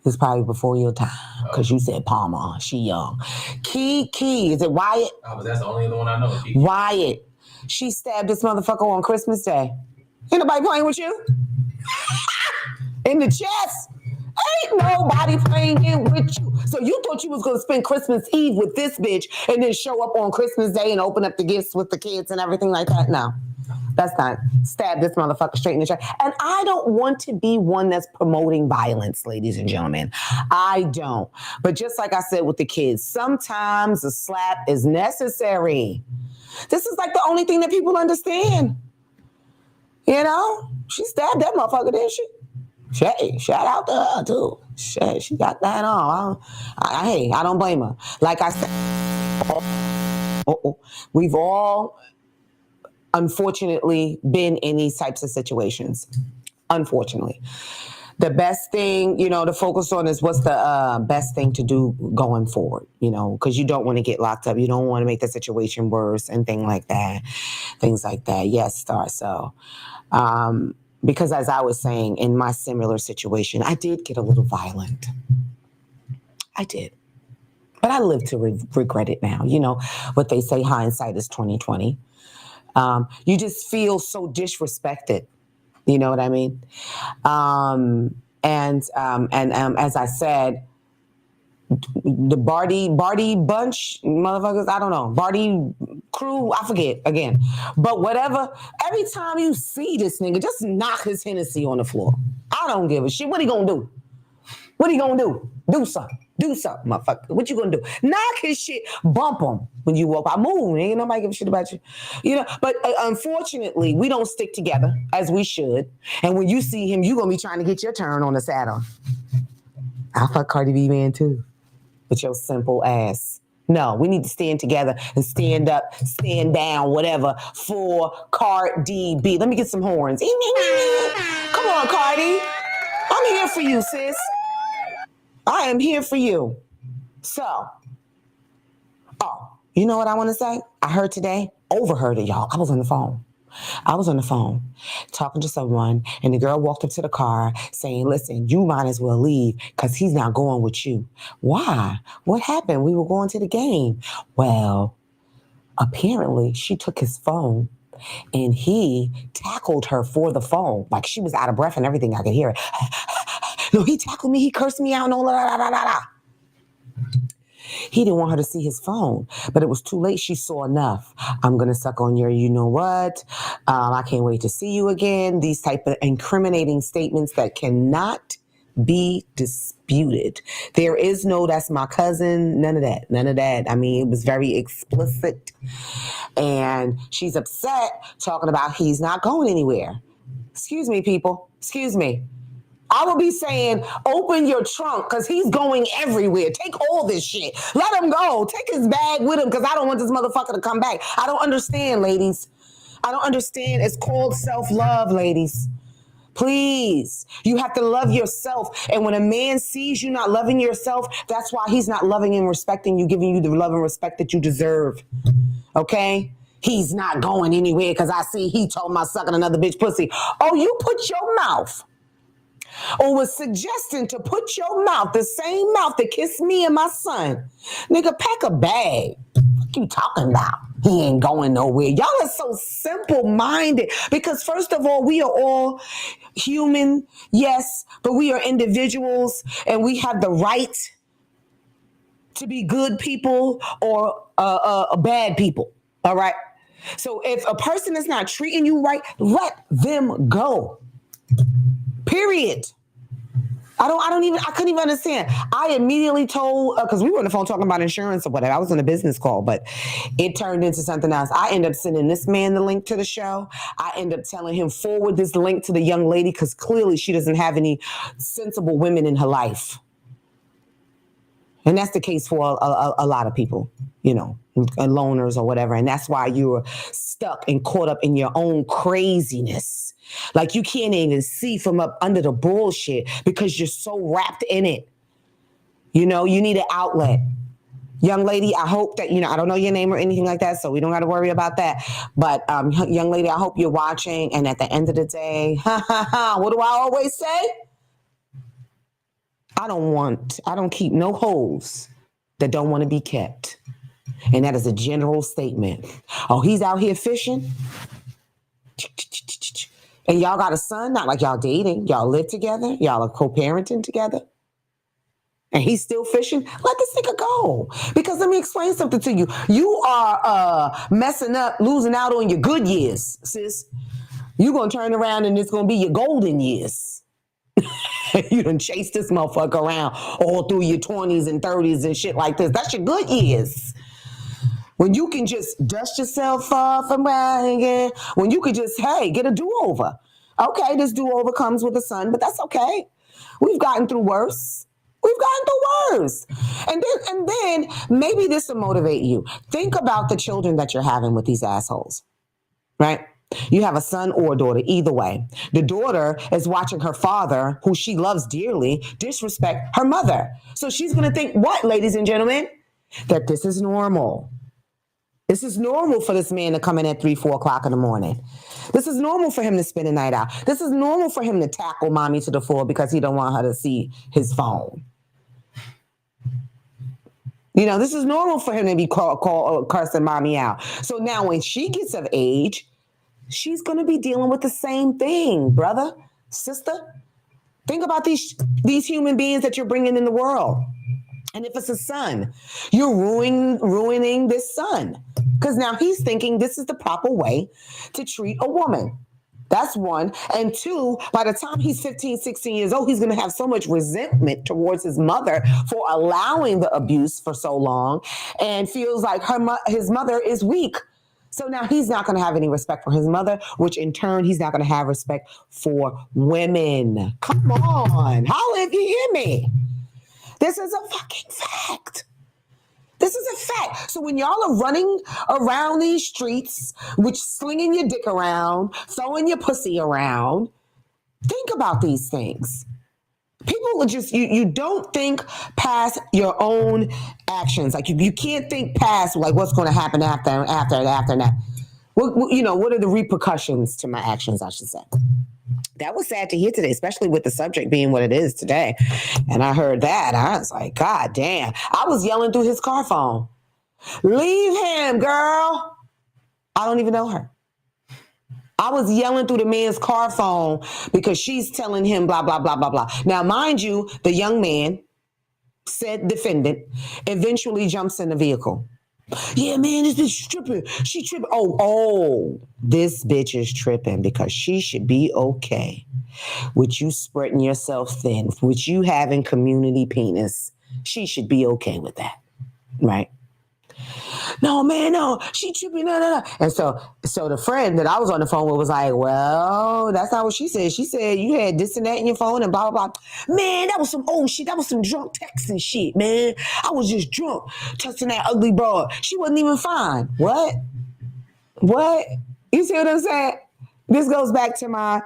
It's probably before your time, because you said Palmer. She young. Kiki. Is it Wyatt?
But that's the only other one I know. Kiki.
Wyatt. She stabbed this motherfucker on Christmas Day. Ain't nobody playing with you? In the chest. Ain't nobody playing with you. So you thought you was going to spend Christmas Eve with this bitch and then show up on Christmas Day and open up the gifts with the kids and everything like that? No. That's not. Stab this motherfucker straight in the chest. And I don't want to be one that's promoting violence, ladies and gentlemen. I don't. But just like I said with the kids, sometimes a slap is necessary. This is like the only thing that people understand. You know? She stabbed that motherfucker, didn't she? Hey, shout out to her, too. Shit, she got that on. Hey, I don't blame her. Like I said, we've all unfortunately been in these types of situations. Unfortunately. The best thing, to focus on is what's the best thing to do going forward, because you don't want to get locked up. You don't want to make the situation worse and things like that. Yes, Star. So, because as I was saying, in my similar situation, I did get a little violent. I did. But I live to regret it now. What they say, hindsight is 20/20. You just feel so disrespected. You know what I mean? And as I said, the Barty bunch, motherfuckers, I don't know. Barty crew, I forget again. But whatever, every time you see this nigga, just knock his Hennessy on the floor. I don't give a shit. What he gonna do? What he gonna do? Do something. Do something, motherfucker. What you gonna do? Knock his shit. Bump him when you walk by. Move. Ain't nobody give a shit about you. But unfortunately, we don't stick together as we should. And when you see him, you gonna be trying to get your turn on the saddle. I fuck Cardi B, man, too. With your simple ass. No, we need to stand together and stand up, stand down, whatever, for Cardi B. Let me get some horns. Come on, Cardi. I'm here for you, sis. I am here for you. So, you know what I want to say? I heard today, overheard it, y'all. I was on the phone talking to someone, and the girl walked up to the car saying, listen, you might as well leave because he's not going with you. Why? What happened? We were going to the game. Well, apparently she took his phone and he tackled her for the phone. Like she was out of breath and everything. I could hear it. No, he tackled me. He cursed me out and all that. He didn't want her to see his phone, but it was too late. She saw enough. I'm going to suck on your you know what. I can't wait to see you again. These type of incriminating statements that cannot be disputed. There is no, that's my cousin. None of that. I mean, it was very explicit. And she's upset talking about he's not going anywhere. Excuse me, people. Excuse me. I will be saying, open your trunk because he's going everywhere. Take all this shit. Let him go. Take his bag with him because I don't want this motherfucker to come back. I don't understand, ladies. I don't understand. It's called self-love, ladies. Please. You have to love yourself. And when a man sees you not loving yourself, that's why he's not loving and respecting you, giving you the love and respect that you deserve. Okay? He's not going anywhere because I see he told my sucking another bitch pussy. Oh, you put your mouth or was suggesting to put your mouth, the same mouth that kissed me and my son. Nigga, pack a bag. What you talking about? He ain't going nowhere. Y'all are so simple-minded because first of all, we are all human, yes, but we are individuals and we have the right to be good people or bad people, all right? So if a person is not treating you right, let them go. Period. I couldn't even understand. I immediately told, because we were on the phone talking about insurance or whatever. I was on a business call, but it turned into something else. I end up sending this man the link to the show. I end up telling him forward this link to the young lady because clearly she doesn't have any sensible women in her life. And that's the case for a lot of people, you know, loners or whatever. And that's why you're stuck and caught up in your own craziness. Like you can't even see from up under the bullshit because you're so wrapped in it. You know, you need an outlet. Young lady, I hope that, you know, I don't know your name or anything like that, so we don't got to worry about that. But young lady, I hope you're watching. And at the end of the day, what do I always say? I don't keep no hoes that don't want to be kept. And that is a general statement. Oh, he's out here fishing? And y'all got a son? Not like y'all dating. Y'all live together. Y'all are co-parenting together. And he's still fishing? Let this nigga go. Because let me explain something to you. You are messing up, losing out on your good years, sis. You're going to turn around and it's going to be your golden years. You done chase this motherfucker around all through your 20s and 30s and shit like this. That's your good years. When you can just dust yourself off and right again. When you can just, hey, get a do-over. Okay, this do-over comes with a son, but that's okay. We've gotten through worse. And then maybe this will motivate you. Think about the children that you're having with these assholes, right? You have a son or a daughter, either way. The daughter is watching her father, who she loves dearly, disrespect her mother. So she's going to think what, ladies and gentlemen? That this is normal. This is normal for this man to come in at 3, 4 o'clock in the morning. This is normal for him to spend a night out. This is normal for him to tackle mommy to the floor because he don't want her to see his phone. You know, this is normal for him to be cursing mommy out. So now when she gets of age, she's going to be dealing with the same thing, brother, sister. Think about these human beings that you're bringing in the world. And if it's a son, you're ruining this son. Because now he's thinking this is the proper way to treat a woman. That's one. And two, by the time he's 15, 16 years old, he's going to have so much resentment towards his mother for allowing the abuse for so long and feels like his mother is weak. So now he's not going to have any respect for his mother, which in turn, he's not going to have respect for women. Come on. Holla if you hear me. This is a fucking fact. This is a fact. So when y'all are running around these streets, which slinging your dick around, throwing your pussy around, think about these things. People are just, you don't think past your own actions. Like you can't think past like what's going to happen after that. What are the repercussions to my actions, I should say. That was sad to hear today, especially with the subject being what it is today. And I heard that. I was like, God damn. I was yelling through his car phone. Leave him, girl. I don't even know her. I was yelling through the man's car phone because she's telling him blah, blah, blah, blah, blah. Now, mind you, the young man, said defendant, eventually jumps in the vehicle. Yeah, man, this bitch tripping. She tripping. Oh, this bitch is tripping because she should be okay with you spreading yourself thin, with you having community penis. She should be okay with that, right? No, man, no, she tripping, no. And so the friend that I was on the phone with was like, well, that's not what she said. She said you had this and that in your phone and blah, blah, blah. Man, that was some old shit. That was some drunk texting shit, man. I was just drunk texting that ugly broad. She wasn't even fine. What? You see what I'm saying? This goes back to my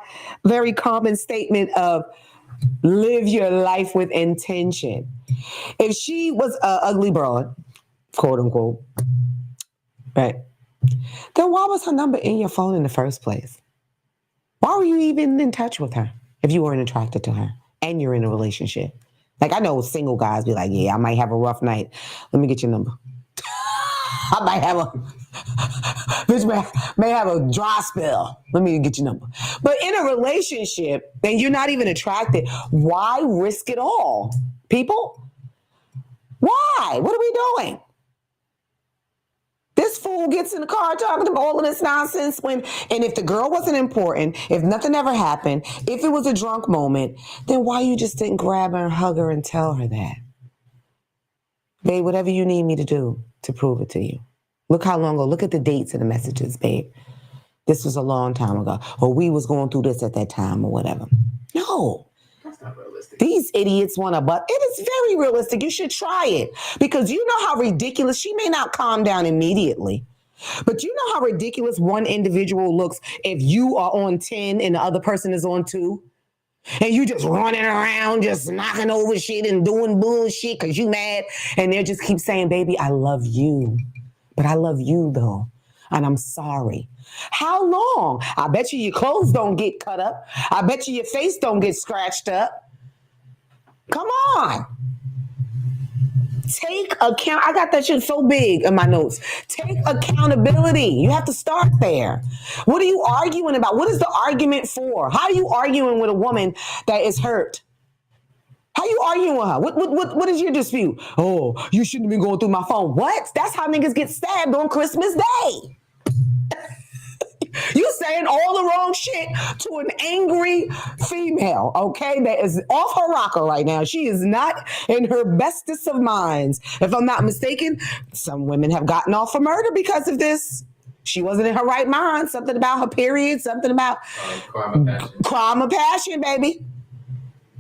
very common statement of live your life with intention. If she was an ugly broad, quote unquote, right, then why was her number in your phone in the first place? Why were you even in touch with her if you weren't attracted to her and you're in a relationship? Like, I know single guys be like, yeah, I might have a rough night. Let me get your number. I might have bitch may have a dry spell. Let me get your number. But in a relationship, and you're not even attracted, why risk it all? People? Why? What are we doing? This fool gets in the car talking about all of this nonsense and if the girl wasn't important, if nothing ever happened, if it was a drunk moment, then why you just didn't grab her and hug her and tell her that? Babe, whatever you need me to do to prove it to you. Look how long ago. Look at the dates and the messages, babe. This was a long time ago. Or we was going through this at that time or whatever. No.
That's not realistic.
These idiots want to, but it is very realistic. You should try it because you know how ridiculous. She may not calm down immediately, but you know how ridiculous one individual looks if you are on 10 and the other person is on 2. And you just running around, just knocking over shit and doing bullshit because you mad. And they just keep saying, baby, I love you. But I love you, though. And I'm sorry. How long? I bet you your clothes don't get cut up. I bet you your face don't get scratched up. Come on. Take account. I got that shit so big in my notes. Take accountability. You have to start there. What are you arguing about? What is the argument for? How are you arguing with a woman that is hurt? How you arguing with her? What is your dispute? Oh, you shouldn't have been going through my phone. What? That's how niggas get stabbed on Christmas Day. You saying all the wrong shit to an angry female, okay, that is off her rocker right now. She is not in her bestest of minds. If I'm not mistaken, some women have gotten off for murder because of this. She wasn't in her right mind. Something about her period, something about crime of passion, baby.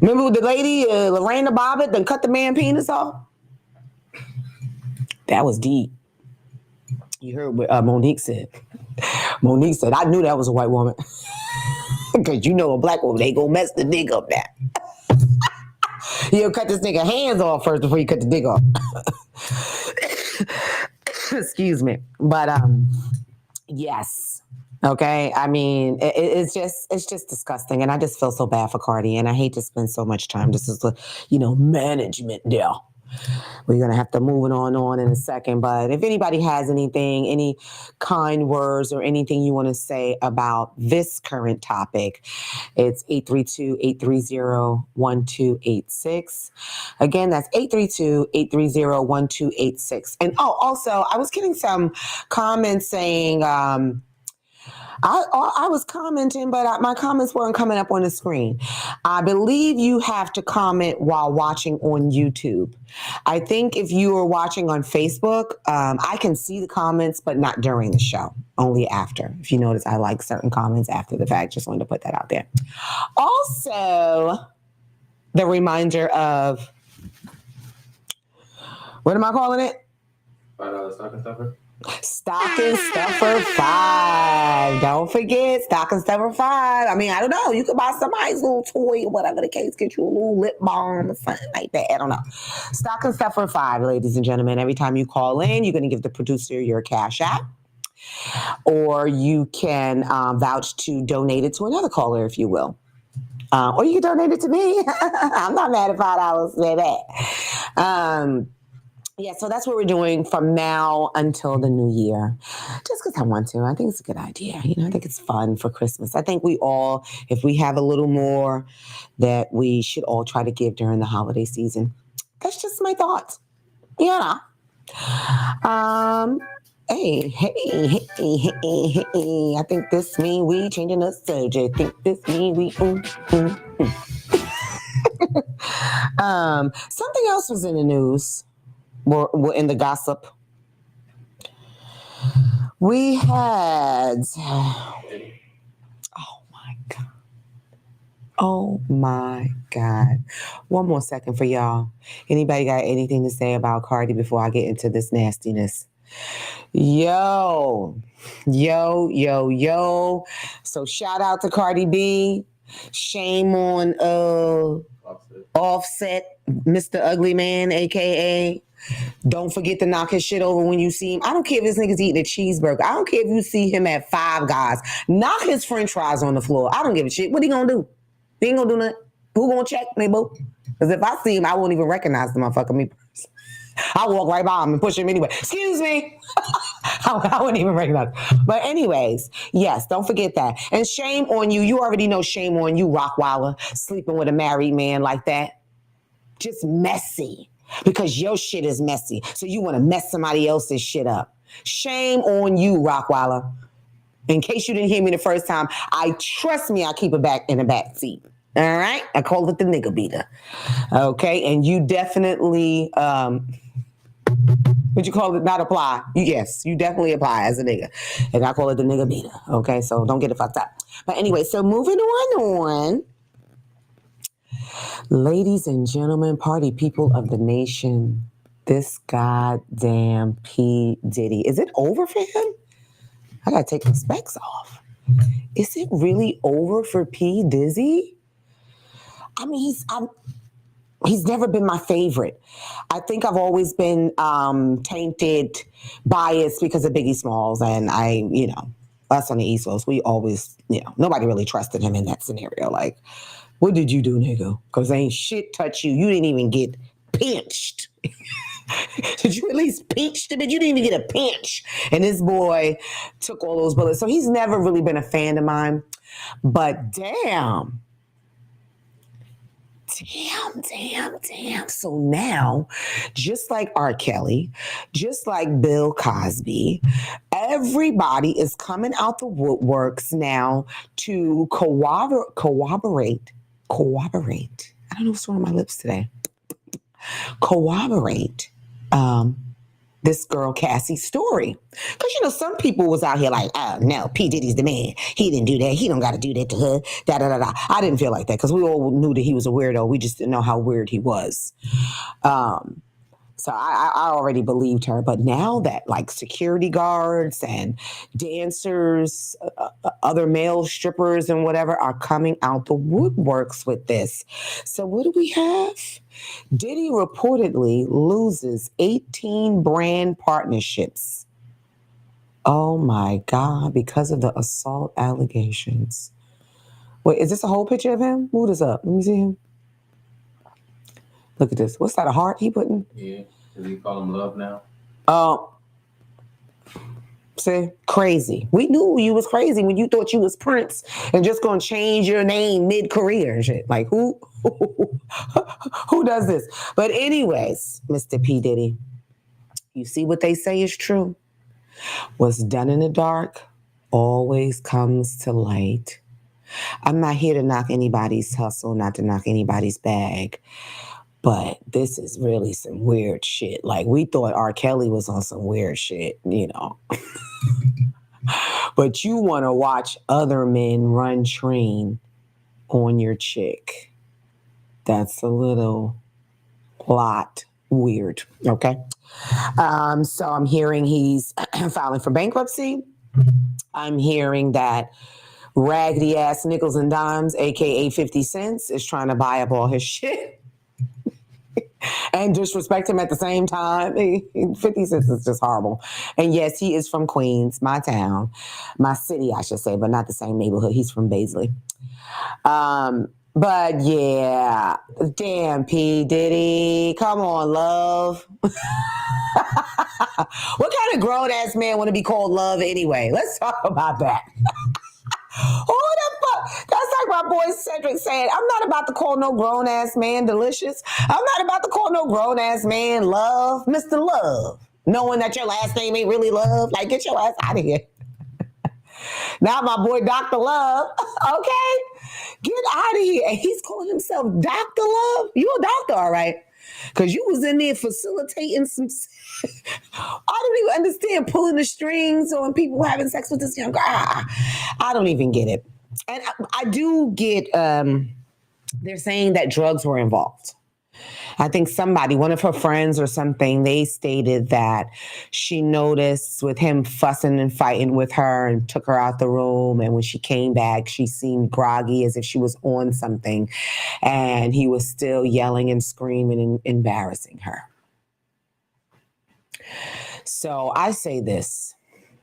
Remember with the lady, Lorena Bobbitt, that cut the man penis off? That was deep. You heard what Monique said. Monique said, I knew that was a white woman. Because you know a black woman, they gonna mess the dick up now. You cut this nigga hands off first before you cut the dick off. Excuse me. But yes. Okay. I mean, it's just disgusting. And I just feel so bad for Cardi. And I hate to spend so much time. This is the, management deal. We're going to have to move it on in a second. But if anybody has anything, any kind words or anything you want to say about this current topic, it's 832-830-1286. Again, that's 832-830-1286. And also, I was getting some comments saying, I was commenting, but my comments weren't coming up on the screen. I believe you have to comment while watching on YouTube. I think if you are watching on Facebook, I can see the comments, but not during the show, only after. If you notice, I like certain comments after the fact. Just wanted to put that out there. Also, the reminder of, what am I calling it?
$5 stocking stuffer.
Stocking Stuffer 5. Don't forget, Stocking Stuffer 5. I mean, I don't know. You could buy somebody's little toy or whatever the case. Get you a little lip balm or something like that. I don't know. Stocking Stuffer 5, ladies and gentlemen. Every time you call in, you're going to give the producer your cash app. Or you can vouch to donate it to another caller, if you will. Or you can donate it to me. I'm not mad at $5 for that. Yeah, so that's what we're doing from now until the new year. Just because I want to. I think it's a good idea. I think it's fun for Christmas. I think we all, if we have a little more, that we should all try to give during the holiday season. That's just my thoughts. Yeah. Hey. I think this mean we changing the subject. Think this mean we Something else was in the news. We're in the gossip. We had, oh my God. One more second for y'all. Anybody got anything to say about Cardi before I get into this nastiness? Yo. So shout out to Cardi B. Shame on Offset, Mr. Ugly Man, a.k.a. Don't forget to knock his shit over when you see him. I don't care if this nigga's eating a cheeseburger. I don't care if you see him at Five Guys. Knock his french fries on the floor. I don't give a shit. What he gonna do? He ain't gonna do nothing. Who gonna check me, boo? Because if I see him, I won't even recognize the motherfucker. Me, I'll walk right by him and push him anyway. Excuse me. I wouldn't even recognize him. But anyways, yes, don't forget that. And shame on you. You already know shame on you, Rockwaller, sleeping with a married man like that. Just messy. Because your shit is messy. So you want to mess somebody else's shit up. Shame on you, Rockwaller. In case you didn't hear me the first time, trust me, I keep it back in the back seat. All right? I call it the nigga beater. Okay? And you definitely, what you call it? Not apply. Yes, you definitely apply as a nigga. And I call it the nigga beater. Okay? So don't get it fucked up. But anyway, so moving on. Ladies and gentlemen, party people of the nation, this goddamn P. Diddy. Is it over for him? I gotta take my specs off. Is it really over for P. Dizzy? I mean, he's never been my favorite. I think I've always been tainted, biased because of Biggie Smalls, and us on the East Coast, we always, nobody really trusted him in that scenario. Like, what did you do, nigga? Because ain't shit touch you. You didn't even get pinched. Did you at least pinch him? You didn't even get a pinch. And this boy took all those bullets. So he's never really been a fan of mine. But damn. So now, just like R. Kelly, just like Bill Cosby, everybody is coming out the woodworks now to corroborate. I don't know what's wrong with my lips today. Corroborate this girl Cassie's story. Because, some people was out here like, oh, no, P. Diddy's the man. He didn't do that. He don't got to do that to her. Da-da-da-da. I didn't feel like that because we all knew that he was a weirdo. We just didn't know how weird he was. So I already believed her. But now that like security guards and dancers, other male strippers and whatever are coming out the woodworks with this. So what do we have? Diddy reportedly loses 18 brand partnerships. Oh my God, because of the assault allegations. Wait, is this a whole picture of him? Move this up. Let me see him. Look at this. What's that, a heart he putting?
Yeah. Does he call him Love now?
See, crazy. We knew you was crazy when you thought you was Prince and just gonna change your name mid-career and shit. Like who does this? But anyways, Mr. P. Diddy, you see what they say is true. What's done in the dark always comes to light. I'm not here to knock anybody's hustle, not to knock anybody's bag. But this is really some weird shit. Like, we thought R. Kelly was on some weird shit, But you want to watch other men run train on your chick. That's a lot weird, okay? So I'm hearing he's filing for bankruptcy. I'm hearing that raggedy ass nickels and dimes, a.k.a. 50 cents, is trying to buy up all his shit. And disrespect him at the same time. 50 Cent is just horrible. And yes, he is from Queens, my town, my city, I should say, but not the same neighborhood. He's from Baisley. But yeah, damn P. Diddy, come on, love. What kind of grown ass man want to be called love anyway? Let's talk about that. Who the fuck? That's like my boy Cedric said, I'm not about to call no grown-ass man delicious. I'm not about to call no grown-ass man love, Mr. Love. Knowing that your last name ain't really Love. Like, get your ass out of here. Now my boy Dr. Love, okay? Get out of here. And he's calling himself Dr. Love? You a doctor, all right? Because you was in there facilitating some... I don't even understand pulling the strings on people having sex with this young girl. I don't even get it. And I do get, they're saying that drugs were involved. I think one of her friends or something, they stated that she noticed with him fussing and fighting with her and took her out the room. And when she came back, she seemed groggy as if she was on something. And he was still yelling and screaming and embarrassing her. So I say this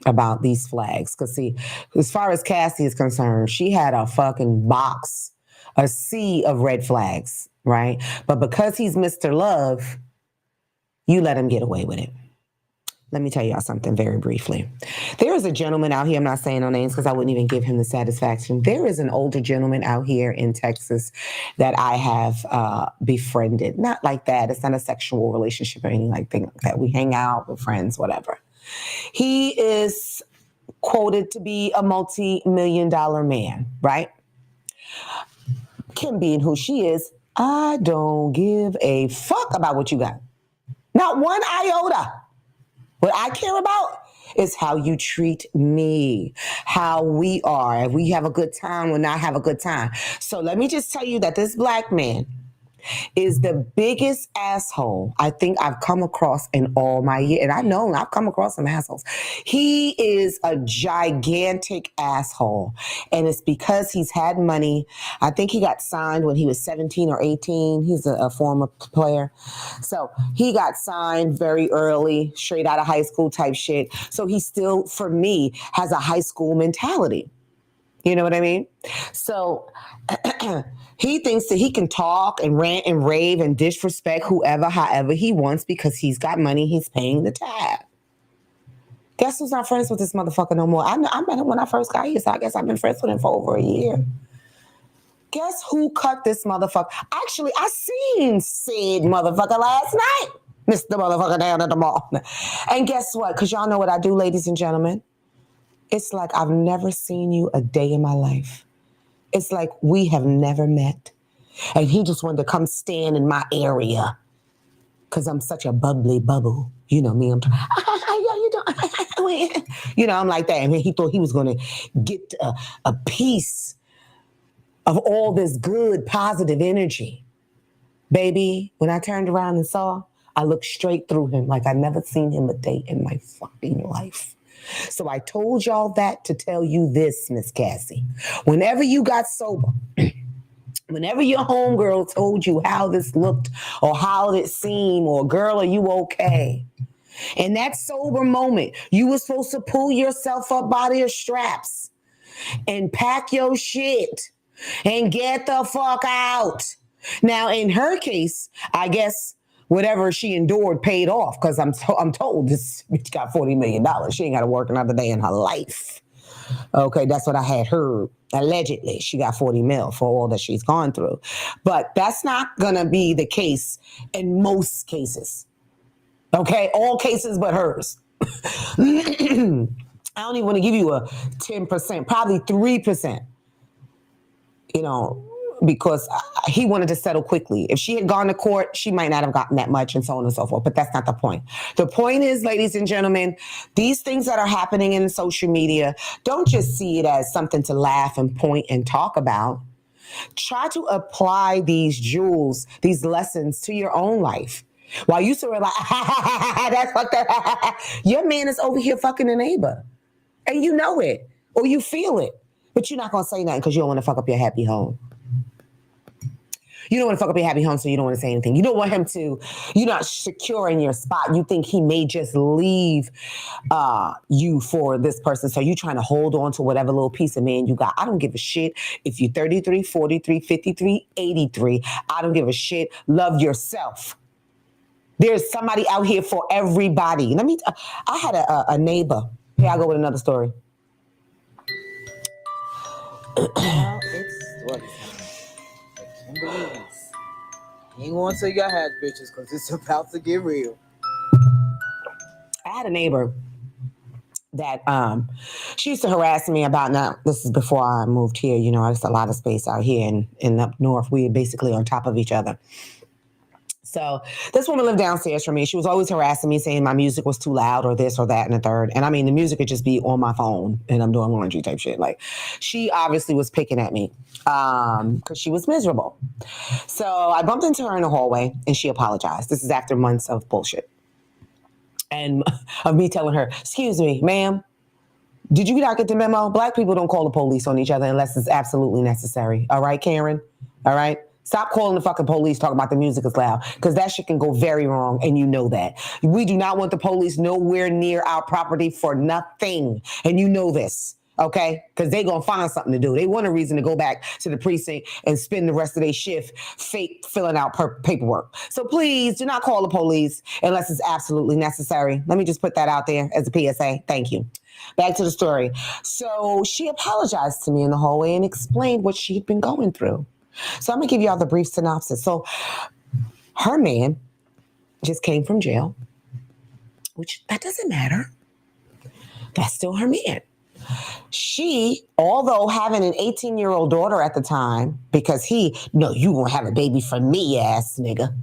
about these flags. Because see, as far as Cassie is concerned, she had a fucking box, a sea of red flags, right? But because he's Mr. Love, you let him get away with it. Let me tell y'all something very briefly. There is a gentleman out here, I'm not saying no names because I wouldn't even give him the satisfaction. There is an older gentleman out here in Texas that I have befriended. Not like that. It's not a sexual relationship or anything like that. We hang out, we're friends, whatever. He is quoted to be a multi-million-dollar man, right? Kim being who she is, I don't give a fuck about what you got. Not one iota. What I care about is how you treat me, how we are. If we have a good time, when I have a good time. So let me just tell you that this black man is the biggest asshole I think I've come across in all my years. And I know I've come across some assholes. He is a gigantic asshole. And it's because he's had money. I think he got signed when he was 17 or 18. He's a former player. So he got signed very early, straight out of high school type shit. So he still, for me, has a high school mentality. You know what I mean? So he thinks that he can talk and rant and rave and disrespect whoever, however he wants because he's got money, he's paying the tab. Guess who's not friends with this motherfucker no more? I met him when I first got here, so I guess I've been friends with him for over a year. Guess who cut this motherfucker? Actually, I seen said motherfucker last night. Mr. Motherfucker down at the mall. And guess what? Because y'all know what I do, ladies and gentlemen. It's like I've never seen you a day in my life. It's like we have never met. And he just wanted to come stand in my area because I'm such a bubbly bubble. You know me. I'm you know, I'm like that. And he thought he was going to get a piece of all this good, positive energy. Baby, when I turned around and saw, I looked straight through him like I never seen him a day in my fucking life. So I told y'all that to tell you this, Miss Cassie. Whenever you got sober, whenever your homegirl told you how this looked or how it seemed or girl, are you okay? In that sober moment, you were supposed to pull yourself up by your straps and pack your shit and get the fuck out. Now, in her case, I guess whatever she endured paid off because I'm told this bitch got $40 million. She ain't got to work another day in her life. Okay, that's what I had heard. Allegedly, she got 40 mil for all that she's gone through. But that's not going to be the case in most cases. Okay, all cases but hers. I don't even want to give you a 10%, probably 3%. You know, because he wanted to settle quickly. If she had gone to court, she might not have gotten that much and so on and so forth. But that's not the point. The point is, ladies and gentlemen, these things that are happening in social media, don't just see it as something to laugh and point and talk about. Try to apply these jewels, these lessons to your own life. While you sort of like, that's fucked up. Your man is over here fucking a neighbor. And you know it. Or you feel it. But you're not going to say nothing because you don't want to fuck up your happy home. You don't want to fuck up your happy home, so you don't want to say anything. You don't want him to, you're not secure in your spot. You think he may just leave you for this person. So you're trying to hold on to whatever little piece of man you got. I don't give a shit if you're 33, 43, 53, 83. I don't give a shit. Love yourself. There's somebody out here for everybody. I had a neighbor. Here I go with another story.
Now it's story time. Kimberly Riese. I ain't gonna tell y'all had bitches because it's about to get real.
I had a neighbor that she used to harass me about, now this is before I moved here, you know, there's a lot of space out here and up north. We were basically on top of each other. So this woman lived downstairs from me. She was always harassing me, saying my music was too loud or this or that and the third. And I mean, the music could just be on my phone and I'm doing laundry type shit. Like, she obviously was picking at me because she was miserable. So I bumped into her in the hallway and she apologized. This is after months of bullshit. And of me telling her, excuse me, ma'am, did you not get the memo? Black people don't call the police on each other unless it's absolutely necessary. All right, Karen? All right? Stop calling the fucking police talking about the music is loud because that shit can go very wrong and you know that. We do not want the police nowhere near our property for nothing. And you know this, okay? Because they're going to find something to do. They want a reason to go back to the precinct and spend the rest of their shift fake filling out paperwork. So please do not call the police unless it's absolutely necessary. Let me just put that out there as a PSA. Thank you. Back to the story. So she apologized to me in the hallway and explained what she'd been going through. So I'm going to give y'all the brief synopsis. So her man just came from jail, which that doesn't matter. That's still her man. She, although having an 18-year-old daughter at the time, because no, you gonna have a baby from me, ass nigga.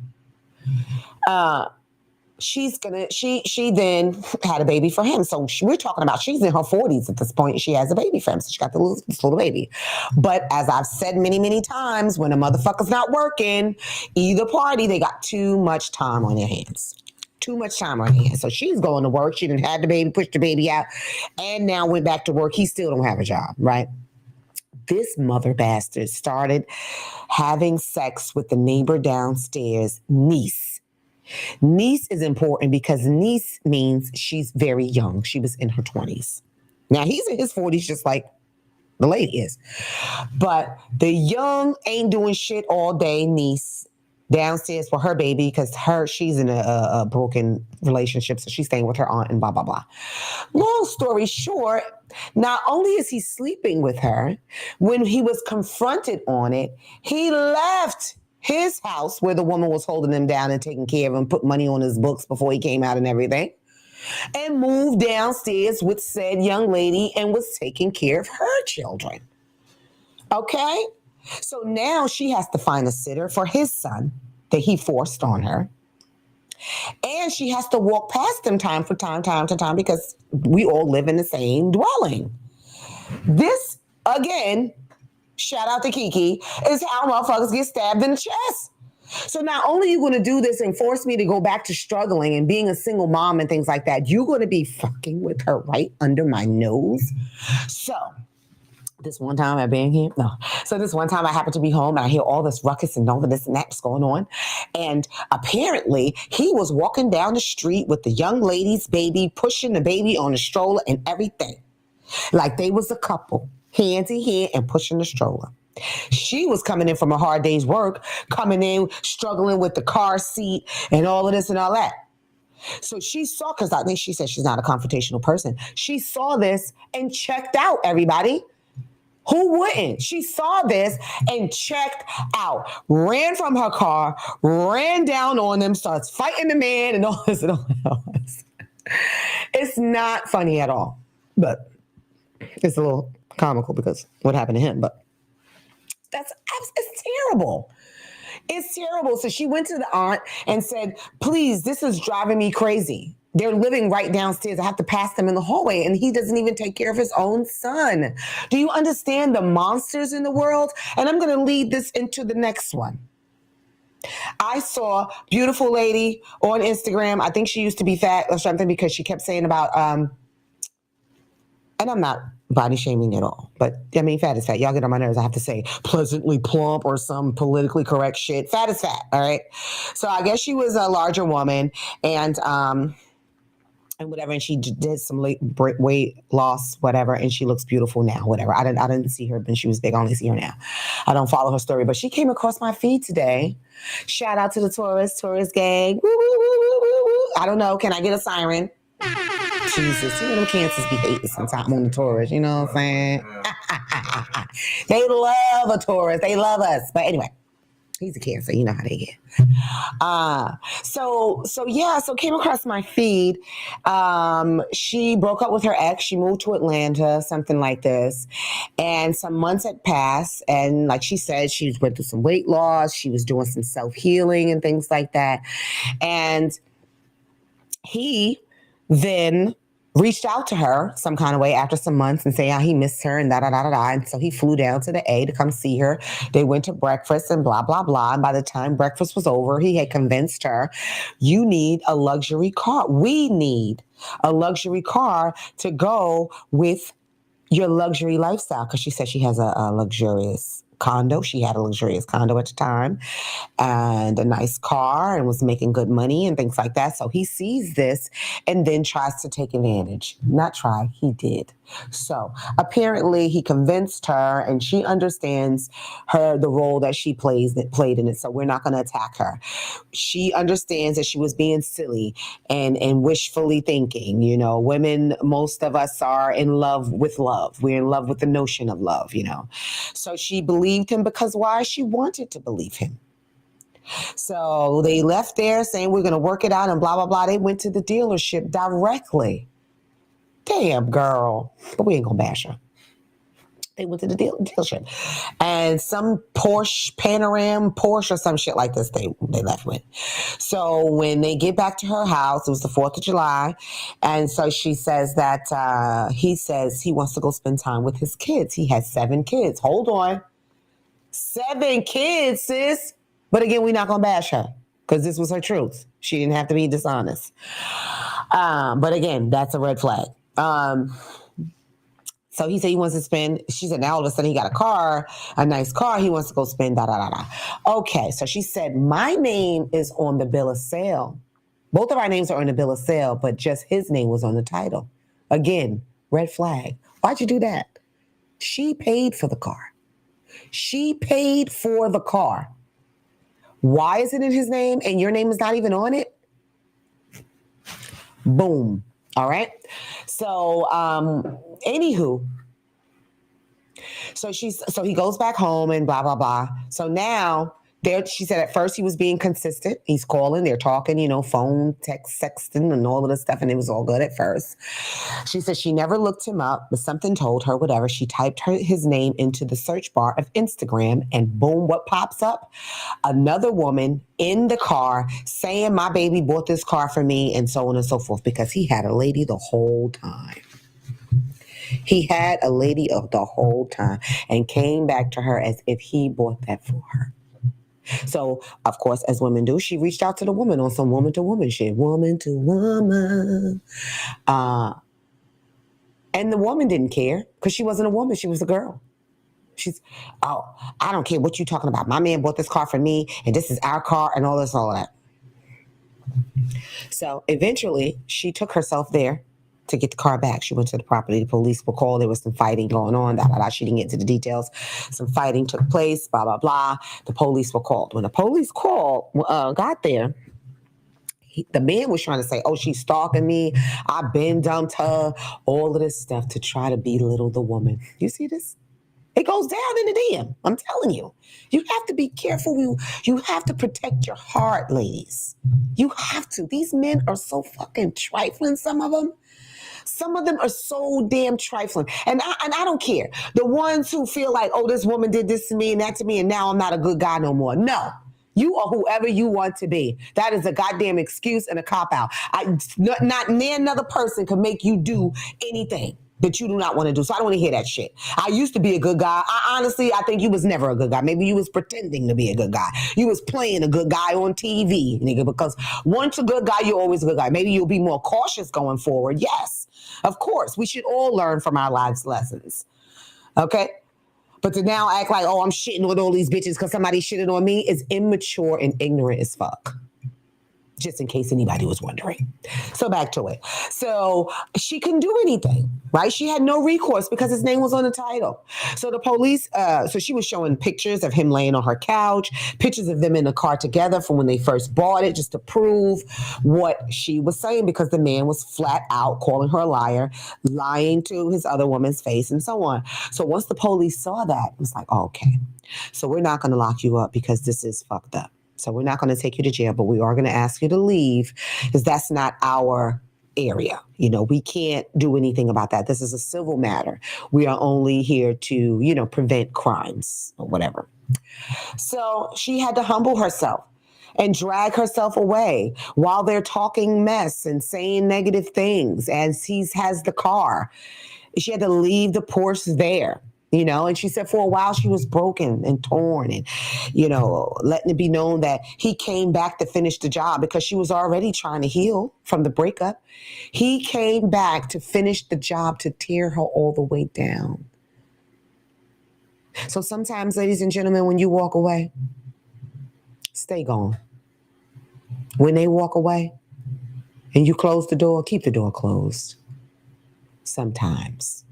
She then had a baby for him. So we're talking about she's in her 40s at this point. She has a baby for him. So she got this little baby. But as I've said many, many times, when a motherfucker's not working, either party, they got too much time on their hands. Too much time on her hands. So she's going to work. She didn't have the baby, pushed the baby out, and now went back to work. He still don't have a job, right? This mother bastard started having sex with the neighbor downstairs, niece. Niece is important because niece means she's very young. She was in her 20s. Now, he's in his 40s just like the lady is. But the young ain't doing shit all day niece downstairs for her baby because she's in a broken relationship, so she's staying with her aunt and blah, blah, blah. Long story short, not only is he sleeping with her, when he was confronted on it, he left his house where the woman was holding him down and taking care of him, put money on his books before he came out and everything, and moved downstairs with said young lady and was taking care of her children. Okay? So now she has to find a sitter for his son that he forced on her. And she has to walk past him time to time because we all live in the same dwelling. This, again, shout out to Kiki, is how motherfuckers get stabbed in the chest. So not only are you going to do this and force me to go back to struggling and being a single mom and things like that, you're going to be fucking with her right under my nose. So this one time I been here, this one time I happened to be home and I hear all this ruckus and all of this and that's going on. And apparently he was walking down the street with the young lady's baby, pushing the baby on the stroller and everything. Like they was a couple, hand in hand and pushing the stroller. She was coming in from a hard day's work, coming in, struggling with the car seat and all of this and all that. So she saw, because I think she said she's not a confrontational person. She saw this and checked out, everybody. Who wouldn't? She saw this and checked out, ran from her car, ran down on them, starts fighting the man and all this and all this. It's not funny at all, but it's a little comical because what happened to him, but it's terrible. It's terrible. So she went to the aunt and said, please, this is driving me crazy. They're living right downstairs. I have to pass them in the hallway, and he doesn't even take care of his own son. Do you understand the monsters in the world? And I'm going to lead this into the next one. I saw a beautiful lady on Instagram. I think she used to be fat or something because she kept saying about, and I'm not body shaming at all, but I mean, fat is fat. Y'all get on my nerves. I have to say pleasantly plump or some politically correct shit. Fat is fat. All right. So I guess she was a larger woman and whatever. And she did some weight loss, whatever. And she looks beautiful now, whatever. I didn't see her when she was big. I only see her now. I don't follow her story, but she came across my feed today. Shout out to the tourist gang. Woo, woo, woo, woo, woo, woo. I don't know. Can I get a siren? Jesus, you know them cancers be hating sometimes on the tourists, you know what I'm saying? They love a tourist. They love us. But anyway, he's a cancer. You know how they get. So came across my feed. She broke up with her ex. She moved to Atlanta, something like this. And some months had passed. And like she said, she went through some weight loss. She was doing some self-healing and things like that. And he then reached out to her some kind of way after some months and say how he missed her and da-da-da-da-da. And so he flew down to the A to come see her. They went to breakfast and blah, blah, blah. And by the time breakfast was over, he had convinced her, you need a luxury car. We need a luxury car to go with your luxury lifestyle. Because she said she has a luxurious condo. She had a luxurious condo at the time and a nice car and was making good money and things like that. So he sees this and then tries to take advantage. Not try, he did. So apparently he convinced her and she understands the role that she played in it. So we're not going to attack her. She understands that she was being silly and wishfully thinking. You know, women, most of us are in love with love. We're in love with the notion of love, you know. So she believed him because why? She wanted to believe him. So they left there saying we're going to work it out and blah, blah, blah. They went to the dealership directly. damn girl. But we ain't gonna bash her. They went to the dealership. And some Porsche or some shit like this they left with. So when they get back to her house, it was the 4th of July. And so she says that he says he wants to go spend time with his kids. He has 7 kids. Hold on. 7 kids, sis. But again, we're not going to bash her because this was her truth. She didn't have to be dishonest. But again, that's a red flag. So he said he wants to spend, she said now all of a sudden he got a nice car, he wants to go spend, Okay, so she said, my name is on the bill of sale. Both of our names are on the bill of sale, but just his name was on the title. Again, red flag. Why'd you do that? She paid for the car. She paid for the car. Why is it in his name and your name is not even on it? Boom. All right. So, anywho, so he goes back home and blah, blah, blah. So now she said at first he was being consistent. He's calling, they're talking, phone, text, sexting and all of this stuff. And it was all good at first. She said she never looked him up, but something told her, whatever. She typed his name into the search bar of Instagram and boom, what pops up? Another woman in the car saying my baby bought this car for me and so on and so forth because he had a lady the whole time. He had a lady of the whole time and came back to her as if he bought that for her. So, of course, as women do, she reached out to the woman on some woman to woman shit. Woman to woman. And the woman didn't care because she wasn't a woman. She was a girl. I don't care what you're talking about. My man bought this car for me and this is our car and all this, all that. So eventually she took herself there to get the car back. She went to the property. The police were called. There was some fighting going on. She didn't get into the details. Some fighting took place, blah, blah, blah. The police were called. When the police got there, the man was trying to say, oh, she's stalking me. I've been dumped her. All of this stuff to try to belittle the woman. You see this? It goes down in the DM. I'm telling you. You have to be careful. You have to protect your heart, ladies. You have to. These men are so fucking trifling, some of them. Some of them are so damn trifling. And I don't care. The ones who feel like, oh, this woman did this to me and that to me, and now I'm not a good guy no more. No. You are whoever you want to be. That is a goddamn excuse and a cop-out. Not another person can make you do anything that you do not want to do. So I don't want to hear that shit. I used to be a good guy. I think you was never a good guy. Maybe you was pretending to be a good guy. You was playing a good guy on TV, nigga, because once a good guy, you're always a good guy. Maybe you'll be more cautious going forward. Yes, of course. We should all learn from our lives' lessons. Okay? But to now act like, oh, I'm shitting with all these bitches because somebody shitted on me is immature and ignorant as fuck. Just in case anybody was wondering. So back to it. So she couldn't do anything, right? She had no recourse because his name was on the title. So the police, so she was showing pictures of him laying on her couch, pictures of them in the car together from when they first bought it, just to prove what she was saying, because the man was flat out calling her a liar, lying to his other woman's face and so on. So once the police saw that, it was like, oh, okay, so we're not going to lock you up because this is fucked up. So we're not going to take you to jail, but we are going to ask you to leave because that's not our area. We can't do anything about that. This is a civil matter. We are only here to, prevent crimes or whatever. So she had to humble herself and drag herself away while they're talking mess and saying negative things as he has the car. She had to leave the Porsche there. And she said for a while she was broken and torn and, letting it be known that he came back to finish the job because she was already trying to heal from the breakup. He came back to finish the job to tear her all the way down. So sometimes, ladies and gentlemen, when you walk away, stay gone. When they walk away and you close the door, keep the door closed. Sometimes.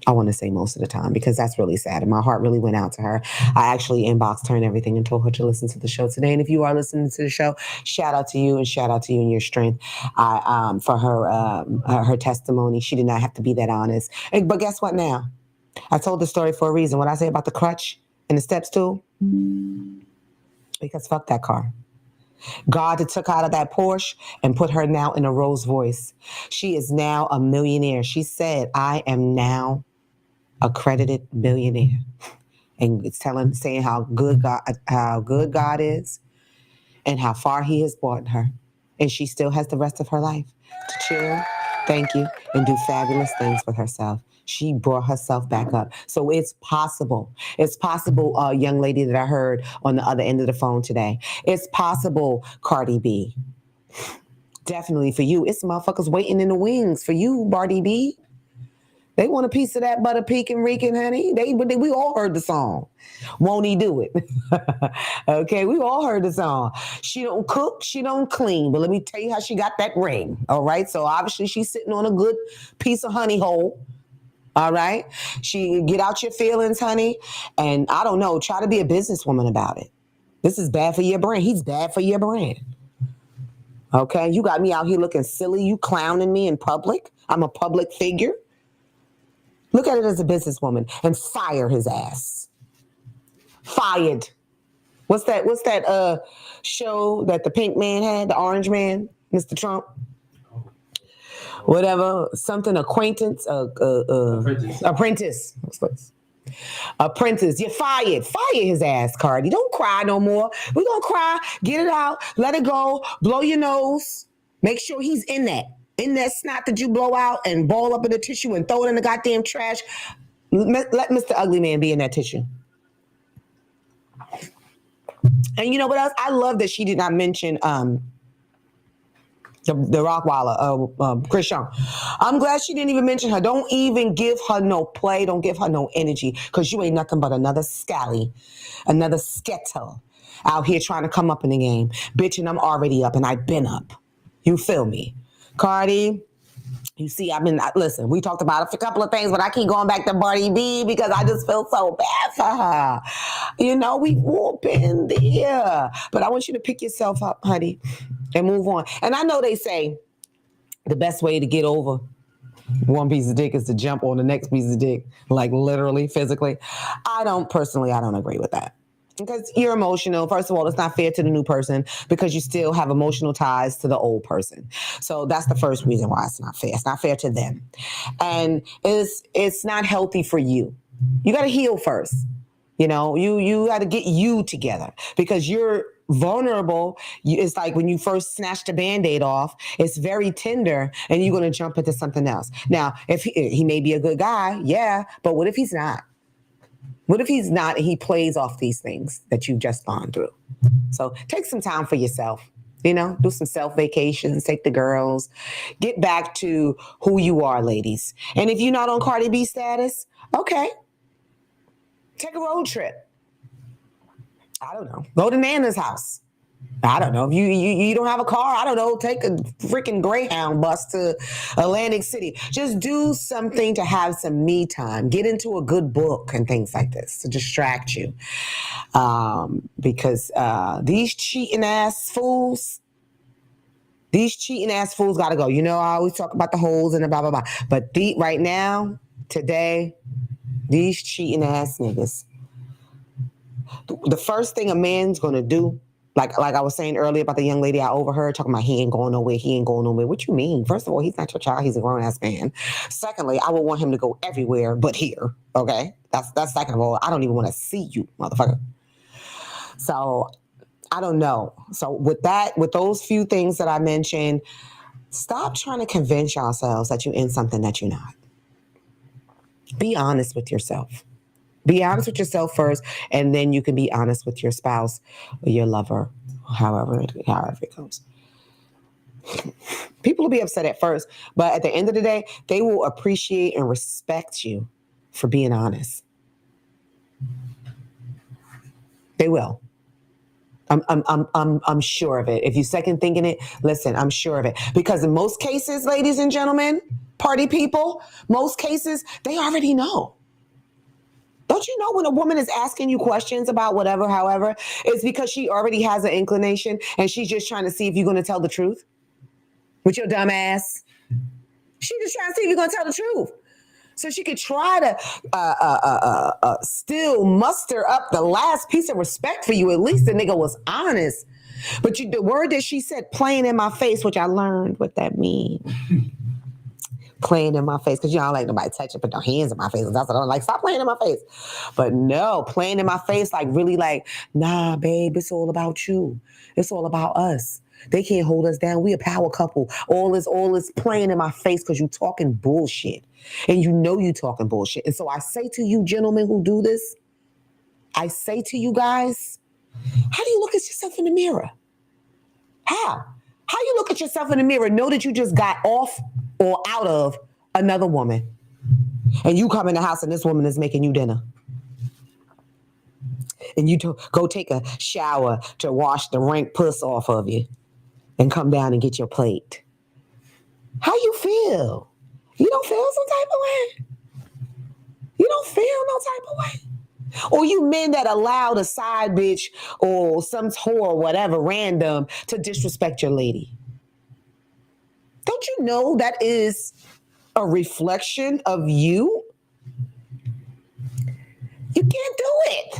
I want to say most of the time because that's really sad. And my heart really went out to her. I actually inboxed her and everything and told her to listen to the show today. And if you are listening to the show, shout out to you and shout out to you and your strength for her testimony. She did not have to be that honest. But guess what now? I told the story for a reason. What I say about the crutch and the step stool? Because fuck that car. God that took out of that Porsche and put her now in a Rolls Royce. She is now a millionaire. She said, I am now accredited millionaire. And it's saying how good God is and how far he has brought her. And she still has the rest of her life to chill, thank you, and do fabulous things with herself. She brought herself back up. So it's possible. It's possible, young lady that I heard on the other end of the phone today. It's possible, Cardi B. Definitely for you. It's motherfuckers waiting in the wings for you, Cardi B. They want a piece of that butter pecan reeking, honey. We all heard the song. Won't he do it? Okay, we all heard the song. She don't cook, she don't clean. But let me tell you how she got that ring. All right, so obviously she's sitting on a good piece of honey hole. All right, she get out your feelings, honey, and I don't know. Try to be a businesswoman about it. This is bad for your brand. He's bad for your brand. Okay, you got me out here looking silly. You clowning me in public. I'm a public figure. Look at it as a businesswoman and fire his ass. Fired. What's that show that the pink man had, the orange man, Mr. Trump? Whatever, something acquaintance, apprentice. Apprentice, you're fired. Fire his ass, Cardi. Don't cry no more. We're gonna cry, get it out, let it go, blow your nose. Make sure he's in that snot that you blow out and ball up in the tissue and throw it in the goddamn trash. Let Mr. Ugly Man be in that tissue. And you know what else? I love that she did not mention the Rockwaller, Christian. I'm glad she didn't even mention her. Don't even give her no play. Don't give her no energy, because you ain't nothing but another scally, another skettle out here trying to come up in the game. Bitch, and I'm already up and I've been up. You feel me? Cardi, you see, listen, we talked about a couple of things, but I keep going back to Cardi B because I just feel so bad for her. You know, we've all been there. But I want you to pick yourself up, honey, and move on. And I know they say the best way to get over one piece of dick is to jump on the next piece of dick, like literally, physically. I don't agree with that. Because you're emotional. First of all, it's not fair to the new person because you still have emotional ties to the old person. So that's the first reason why it's not fair. It's not fair to them. And it's not healthy for you. You got to heal first. You know, you got to get you together because you're vulnerable. It's like when you first snatched a Band-Aid off, it's very tender and you're going to jump into something else. Now, if he may be a good guy, yeah, but what if he's not? What if he's not and he plays off these things that you've just gone through? So take some time for yourself, you know, do some self-vacations, take the girls, get back to who you are, ladies. And if you're not on Cardi B status, okay, take a road trip. I don't know. Go to Nana's house. I don't know. If you don't have a car, I don't know. Take a freaking Greyhound bus to Atlantic City. Just do something to have some me time. Get into a good book and things like this to distract you. Because these cheating ass fools got to go. You know, I always talk about the holes and the blah, blah, blah. But right now, today, these cheating ass niggas, the first thing a man's going to do, like I was saying earlier about the young lady I overheard talking about he ain't going nowhere. What you mean? First of all, he's not your child. He's a grown-ass man. Secondly, I would want him to go everywhere but here, okay? That's second of all. I don't even want to see you, motherfucker. So, I don't know. So, with those few things that I mentioned, stop trying to convince yourselves that you're in something that you're not. Be honest with yourself. Be honest with yourself first, and then you can be honest with your spouse or your lover, however it goes. People will be upset at first, but at the end of the day, they will appreciate and respect you for being honest. They will. I'm sure of it. If you're second thinking it, listen, I'm sure of it. Because in most cases, ladies and gentlemen, party people, most cases, they already know. Don't you know when a woman is asking you questions about whatever, however, it's because she already has an inclination and she's just trying to see if you're going to tell the truth with your dumb ass. She's just trying to see if you're going to tell the truth. So she could try to still muster up the last piece of respect for you. At least the nigga was honest. But the word that she said, playing in my face, which I learned what that means. Playing in my face, because you don't like nobody touching, put their hands in my face. That's what I'm like, stop playing in my face. But no, playing in my face, like really like, nah, babe, it's all about you. It's all about us. They can't hold us down. We a power couple. All this playing in my face because you talking bullshit. And you know you talking bullshit. And so I say to you gentlemen who do this, I say to you guys, how do you look at yourself in the mirror? How? How you look at yourself in the mirror, know that you just got off or out of another woman. And you come in the house and this woman is making you dinner. And you go take a shower to wash the rank puss off of you and come down and get your plate. How you feel? You don't feel some type of way? You don't feel no type of way? Or you men that allow the side bitch or some whore or whatever random to disrespect your lady. Don't you know that is a reflection of you? You can't do it.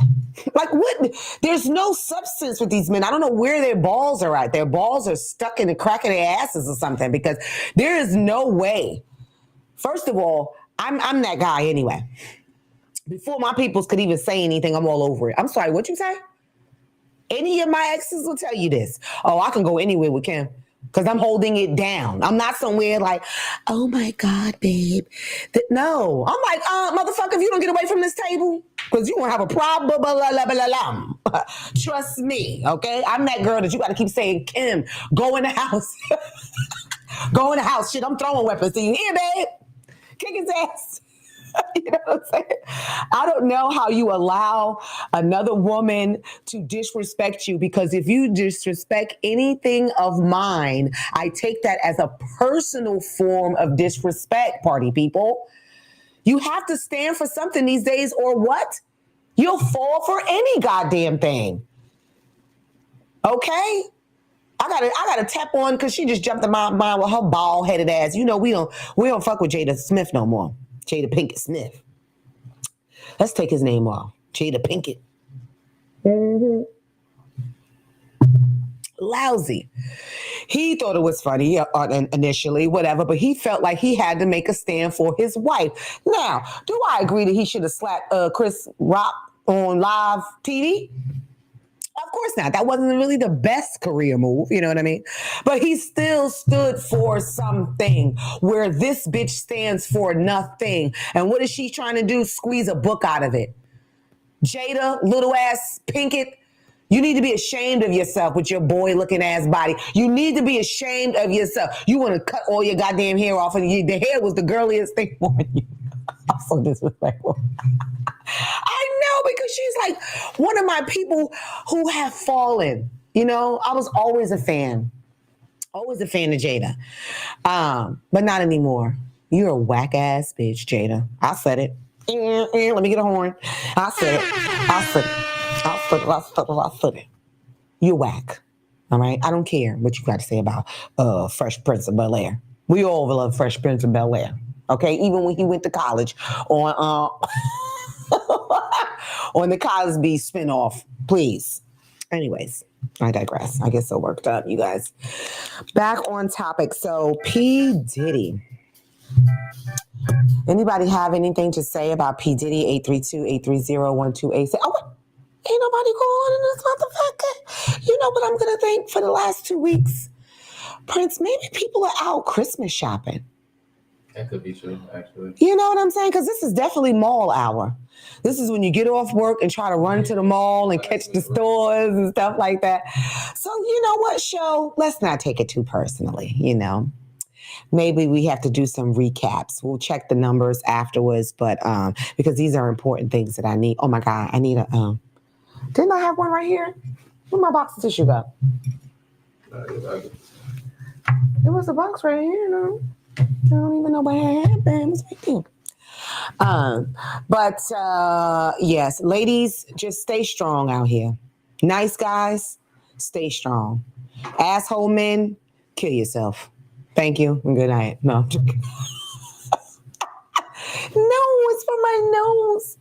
Like what? There's no substance with these men. I don't know where their balls are at. Their balls are stuck in the crack of their asses or something because there is no way. First of all, I'm that guy anyway. Before my peoples could even say anything, I'm all over it. I'm sorry, what you say? Any of my exes will tell you this. Oh, I can go anywhere with Kim because I'm holding it down. I'm not somewhere like, oh my God, babe. No, I'm like, motherfucker, if you don't get away from this table, because you won't have a problem. Trust me, okay? I'm that girl that you got to keep saying, Kim, go in the house. Go in the house. Shit, I'm throwing weapons to you. Here, babe. Kick his ass. You know what I'm saying? I don't know how you allow another woman to disrespect you, because if you disrespect anything of mine, I take that as a personal form of disrespect, party people. You have to stand for something these days or what? You'll fall for any goddamn thing. Okay? I gotta tap on because she just jumped in my mind with her bald-headed ass. You know, we don't fuck with Jada Smith no more. Jada Pinkett Smith. Let's take his name off. Jada Pinkett. Mm-hmm. Lousy. He thought it was funny initially, whatever, but he felt like he had to make a stand for his wife. Now, do I agree that he should have slapped Chris Rock on live TV? Of course not. That wasn't really the best career move, you know what I mean? But he still stood for something where this bitch stands for nothing. And what is she trying to do? Squeeze a book out of it. Jada, little ass Pinkett, you need to be ashamed of yourself with your boy looking ass body. You need to be ashamed of yourself. You want to cut all your goddamn hair off, and the hair was the girliest thing for you. I'm so disrespectful. I know, because she's like one of my people who have fallen. You know, I was always a fan. Always a fan of Jada. But not anymore. You're a whack ass bitch, Jada. I said it. Let me get a horn. I said it. You're whack. All right? I don't care what you got to say about Fresh Prince of Bel-Air. We all love Fresh Prince of Bel-Air. Okay? Even when he went to college on on the Cosby spinoff, please. Anyways, I digress. I get so worked up, you guys. Back on topic. So, P. Diddy. Anybody have anything to say about P. Diddy? 832-830-1286. Oh, what? Ain't nobody calling this motherfucker. You know what I'm going to think for the last 2 weeks? Prince, maybe people are out Christmas shopping.
That could be true, actually.
You know what I'm saying? Because this is definitely mall hour. This is when you get off work and try to run to the mall and catch the stores and stuff like that. So, you know what, show? Let's not take it too personally, you know. Maybe we have to do some recaps. We'll check the numbers afterwards, but because these are important things that I need. Oh, my God. I need a... Didn't I have one right here? Where'd my box of tissue go? There was a box right here, no? I don't even know what happened. It was right there. But yes, ladies, just stay strong out here. Nice guys, stay strong. Asshole men, kill yourself. Thank you and good night. No, I'm joking. No, it's for my nose.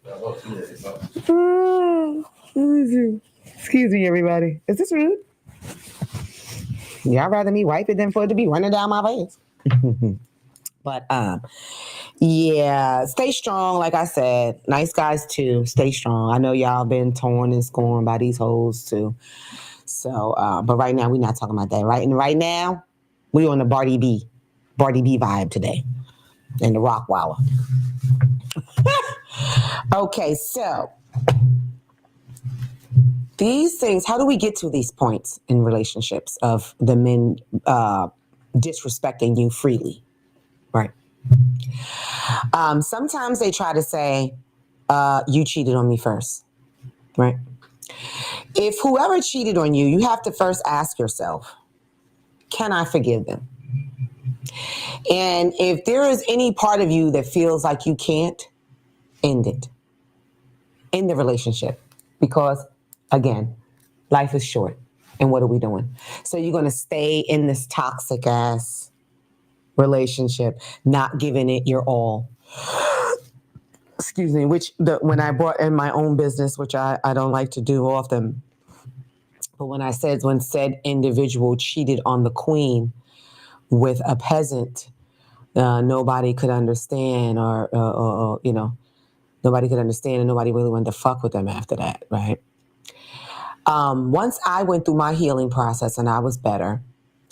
Excuse me, everybody. Is this rude? Y'all rather me wipe it than for it to be running down my face. But yeah, stay strong. Like I said, nice guys too. Stay strong. I know y'all been torn and scorned by these hoes too. So, but right now we're not talking about that. Right now, we on the Barty B vibe today, and the Rockwaller. Okay, so these things. How do we get to these points in relationships of the men disrespecting you freely? Right. Sometimes they try to say, you cheated on me first, right? If whoever cheated on you, you have to first ask yourself, can I forgive them? And if there is any part of you that feels like you can't, end it. End the relationship. Because, again, life is short. And what are we doing? So you're going to stay in this toxic ass relationship, not giving it your all. Excuse me, when I brought in my own business, which I don't like to do often, but when said individual cheated on the queen with a peasant, nobody could understand, or nobody could understand, and nobody really wanted to fuck with them after that, right? Once I went through my healing process and I was better,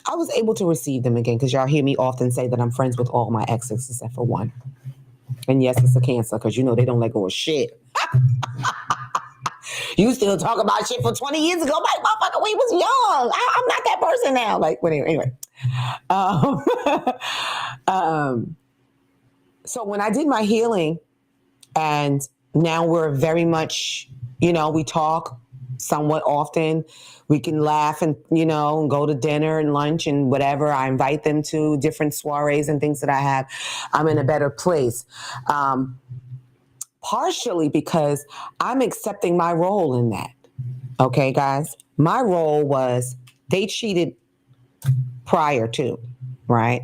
I was able to receive them again, because y'all hear me often say that I'm friends with all my exes except for one. And yes, it's a Cancer, because they don't let go of shit. You still talk about shit for 20 years ago. Like, motherfucker, we was young. I'm not that person now. Like, anyway. So when I did my healing, and now we're very much, we talk somewhat often. We can laugh and, go to dinner and lunch and whatever. I invite them to different soirees and things that I have. I'm in a better place. Partially because I'm accepting my role in that. Okay, guys? My role was they cheated prior to, right?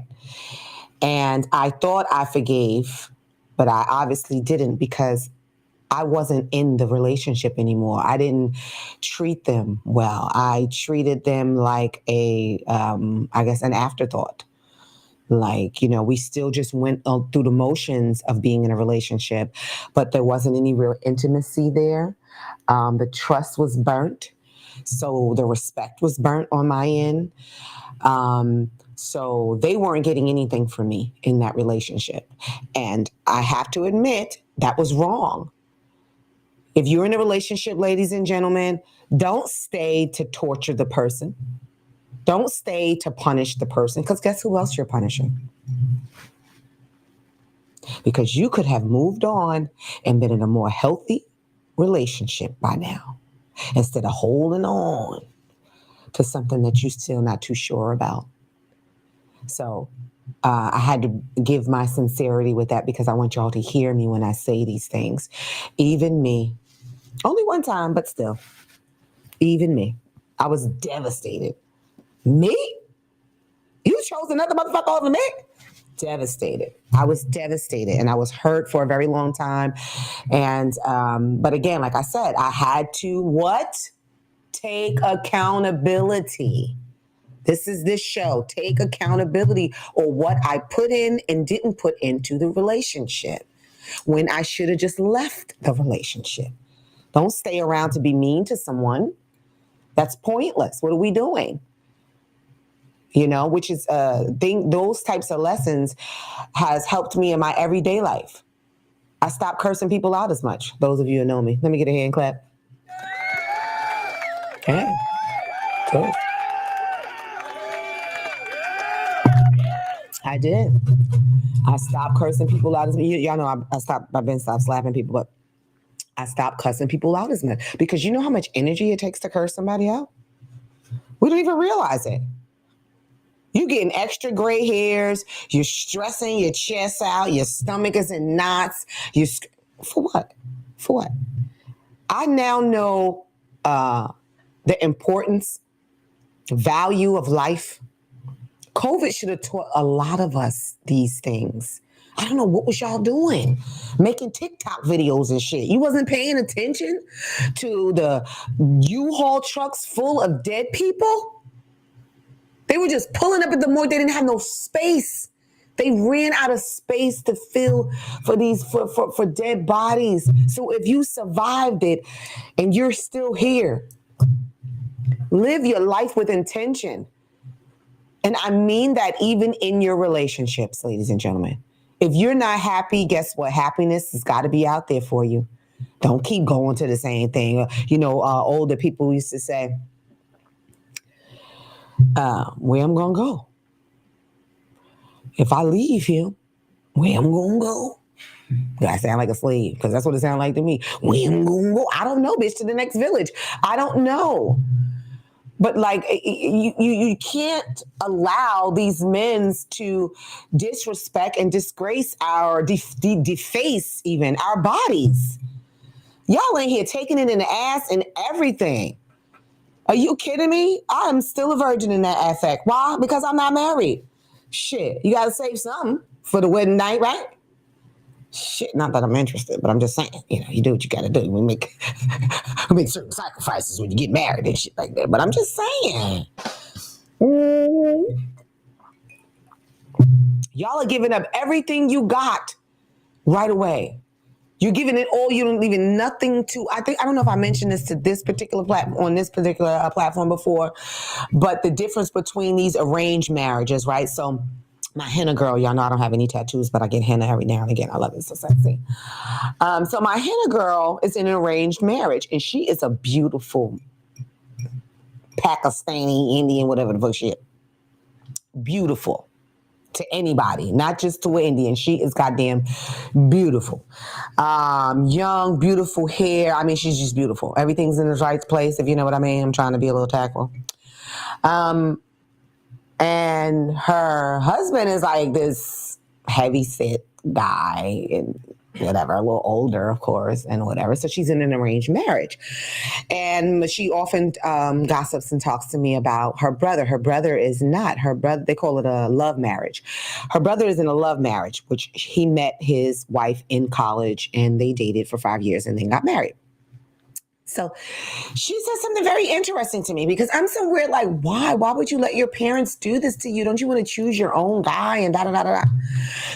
And I thought I forgave, but I obviously didn't, because I wasn't in the relationship anymore. I didn't treat them well. I treated them like an afterthought. Like, we still just went through the motions of being in a relationship, but there wasn't any real intimacy there. The trust was burnt. So the respect was burnt on my end. So they weren't getting anything from me in that relationship. And I have to admit, that was wrong. If you're in a relationship, ladies and gentlemen, don't stay to torture the person. Don't stay to punish the person, because guess who else you're punishing? Because you could have moved on and been in a more healthy relationship by now, instead of holding on to something that you're still not too sure about. So I had to give my sincerity with that, because I want y'all to hear me when I say these things. Even me, only one time, but still, even me, I was devastated. Me? You chose another motherfucker over me? Devastated. I was devastated, and I was hurt for a very long time. And, but again, like I said, I had to what? Take accountability. This is this show. Take accountability or what I put in and didn't put into the relationship, when I should have just left the relationship. Don't stay around to be mean to someone. That's pointless. What are we doing? Which is those types of lessons has helped me in my everyday life. I stopped cursing people out as much. Those of you who know me. Let me get a hand clap. Okay. Good. I did. I stopped cursing people out as much. Y'all know I've been stopped slapping people, but I stopped cussing people out as much, because you know how much energy it takes to curse somebody out? We don't even realize it. You're getting extra gray hairs. You're stressing your chest out. Your stomach is in knots. For what? For what? I now know the importance, value of life. COVID should have taught a lot of us these things. I don't know, what was y'all doing? Making TikTok videos and shit. You wasn't paying attention to the U-Haul trucks full of dead people? They were just pulling up at the morgue. They didn't have no space. They ran out of space to fill for dead bodies. So if you survived it and you're still here, live your life with intention. And I mean that even in your relationships, ladies and gentlemen. If you're not happy, guess what? Happiness has got to be out there for you. Don't keep going to the same thing. Older people used to say, where I'm going to go? If I leave here, where I'm going to go? I sound like a slave because that's what it sounds like to me. Where I'm going to go? I don't know, bitch, to the next village. I don't know. But like you can't allow these men to disrespect and disgrace our deface even our bodies. Y'all in here taking it in the ass and everything. Are you kidding me? I am still a virgin in that aspect. Why? Because I'm not married. Shit, you gotta save something for the wedding night, right? Shit, not that I'm interested, but I'm just saying, you do what you gotta do. We make certain sacrifices when you get married and shit like that. But I'm just saying. Y'all are giving up everything you got right away. You're giving it all. You don't leaving nothing to. I don't know if I mentioned this to this particular on this particular platform before, but the difference between these arranged marriages, right? So my henna girl, y'all know I don't have any tattoos, but I get henna every now and again. I love it. It's so sexy. So my henna girl is in an arranged marriage, and she is a beautiful Pakistani, Indian, whatever the fuck she is. Beautiful. To anybody, not just to an Indian. She is goddamn beautiful. Young, beautiful hair. I mean, she's just beautiful. Everything's in its right place, if you know what I mean. I'm trying to be a little tactful. And her husband is like this heavy set guy and whatever, a little older, of course, and whatever. So she's in an arranged marriage. And she often gossips and talks to me about her brother. Her brother is not. Her brother, they call it a love marriage. Her brother is in a love marriage, which he met his wife in college, and they dated for 5 years and then got married. So she said something very interesting to me because I'm somewhere like, why? Why would you let your parents do this to you? Don't you want to choose your own guy and da-da-da-da-da?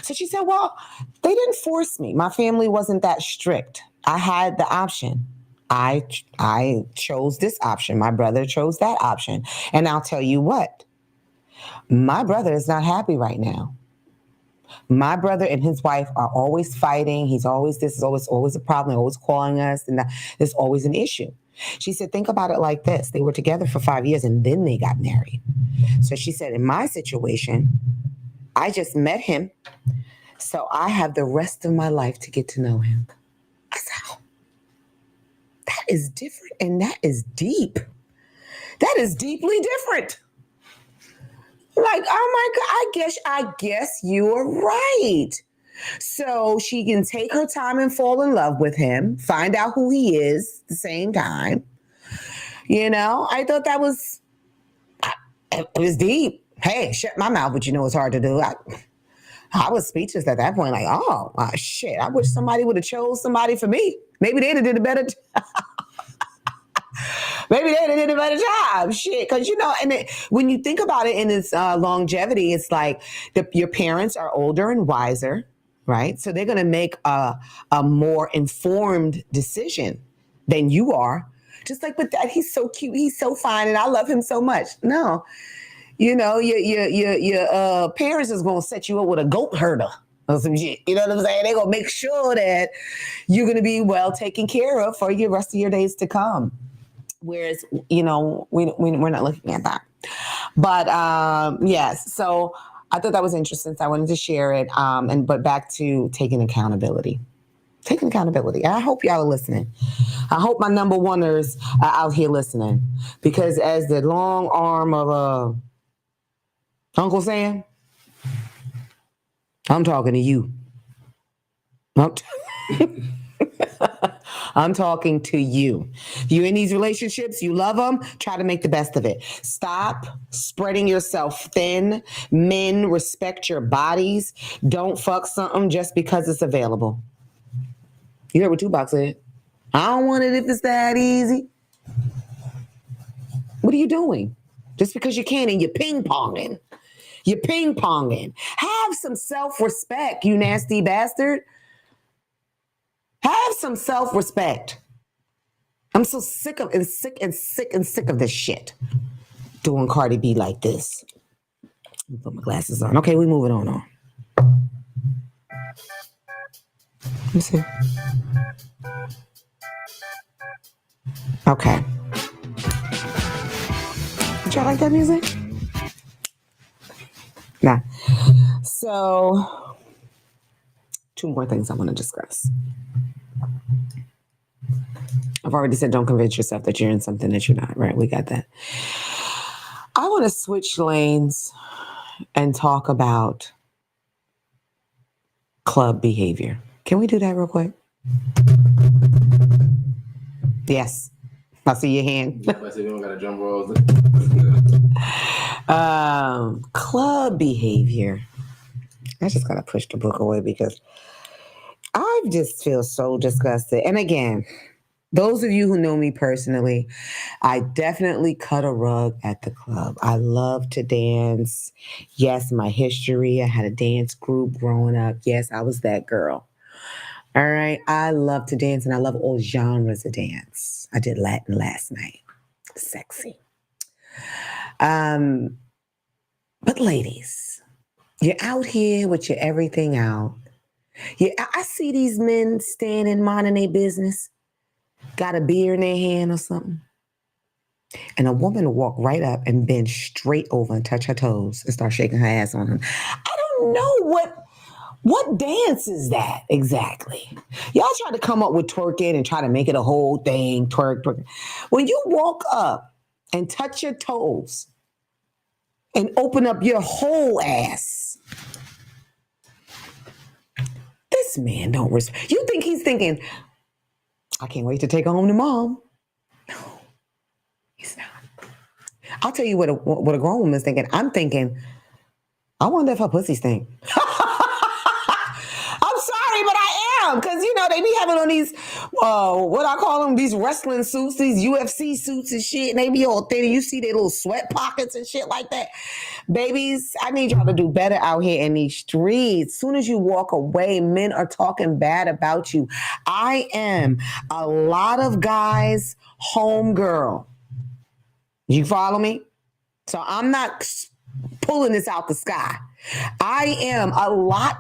So she said, well, they didn't force me. My family wasn't that strict. I had the option. I chose this option. My brother chose that option. And I'll tell you what, my brother is not happy right now. My brother and his wife are always fighting. This is always a problem. They're always calling us, and there's always an issue. She said, think about it like this. They were together for 5 years, and then they got married. So she said, in my situation, I just met him, so I have the rest of my life to get to know him. I said, oh, that is different, and that is deep. That is deeply different. Like, oh my God, I guess you are right. So she can take her time and fall in love with him, find out who he is at the same time. I thought that was, it was deep. Hey, shut my mouth, but it's hard to do. I was speechless at that point, like, oh, shit, I wish somebody would have chose somebody for me. Maybe they'd have did a better job. Maybe they did a better job. Shit. Because, when you think about it in its longevity, it's like your parents are older and wiser, right? So they're going to make a more informed decision than you are. Just like with that, he's so cute. He's so fine. And I love him so much. No, your parents is going to set you up with a goat herder or some shit. You know what I'm saying? They're going to make sure that you're going to be well taken care of for the rest of your days to come. Whereas, we're not looking at that. But yes, so I thought that was interesting. So I wanted to share it. But back to taking accountability. Taking accountability. I hope y'all are listening. I hope my number oneers are out here listening. Because as the long arm of Uncle Sam, I'm talking to you. I'm talking to you. You in these relationships, you love them, try to make the best of it. Stop spreading yourself thin. Men, respect your bodies. Don't fuck something just because it's available. You heard what Tupac said. I don't want it if it's that easy. What are you doing? just because you can, and you're ping-ponging. You're ping-ponging. Have some self-respect, you nasty bastard. Have some self-respect. I'm so sick of this shit. Doing Cardi B like this. Let me put my glasses on. Okay, we moving on. Let me see. Okay. Did y'all like that music? Nah. So, 2 more things I want to discuss. I've already said don't convince yourself that you're in something that you're not, right? We got that. I want to switch lanes and talk about club behavior. Can we do that real quick? Yes. I see your hand.
I said we don't got a drum roll.
Club behavior. I just gotta push the book away because I just feel so disgusted. And again, those of you who know me personally, I definitely cut a rug at the club. I love to dance. Yes, my history. I had a dance group growing up. Yes, I was that girl. All right. I love to dance and I love all genres of dance. I did Latin last night. Sexy. But ladies, you're out here with your everything out. I see these men standing, minding their business, got a beer in their hand or something. And a woman will walk right up and bend straight over and touch her toes and start shaking her ass on him. I don't know what dance is that exactly? Y'all try to come up with twerking and try to make it a whole thing, twerk. When you walk up and touch your toes and open up your whole ass, this man don't respect. You think he's thinking, I can't wait to take her home to mom. No, he's not. I'll tell you what a grown woman's thinking. I'm thinking, I wonder if her pussy stink. I'm sorry, but I am. Because, they be having on these, what I call them, these wrestling suits, these UFC suits and shit. And they be all thin. And you see their little sweat pockets and shit like that. Babies, I need y'all to do better out here in these streets. As soon as you walk away, men are talking bad about you. I am a lot of guys' homegirl. You follow me? So I'm not pulling this out the sky. I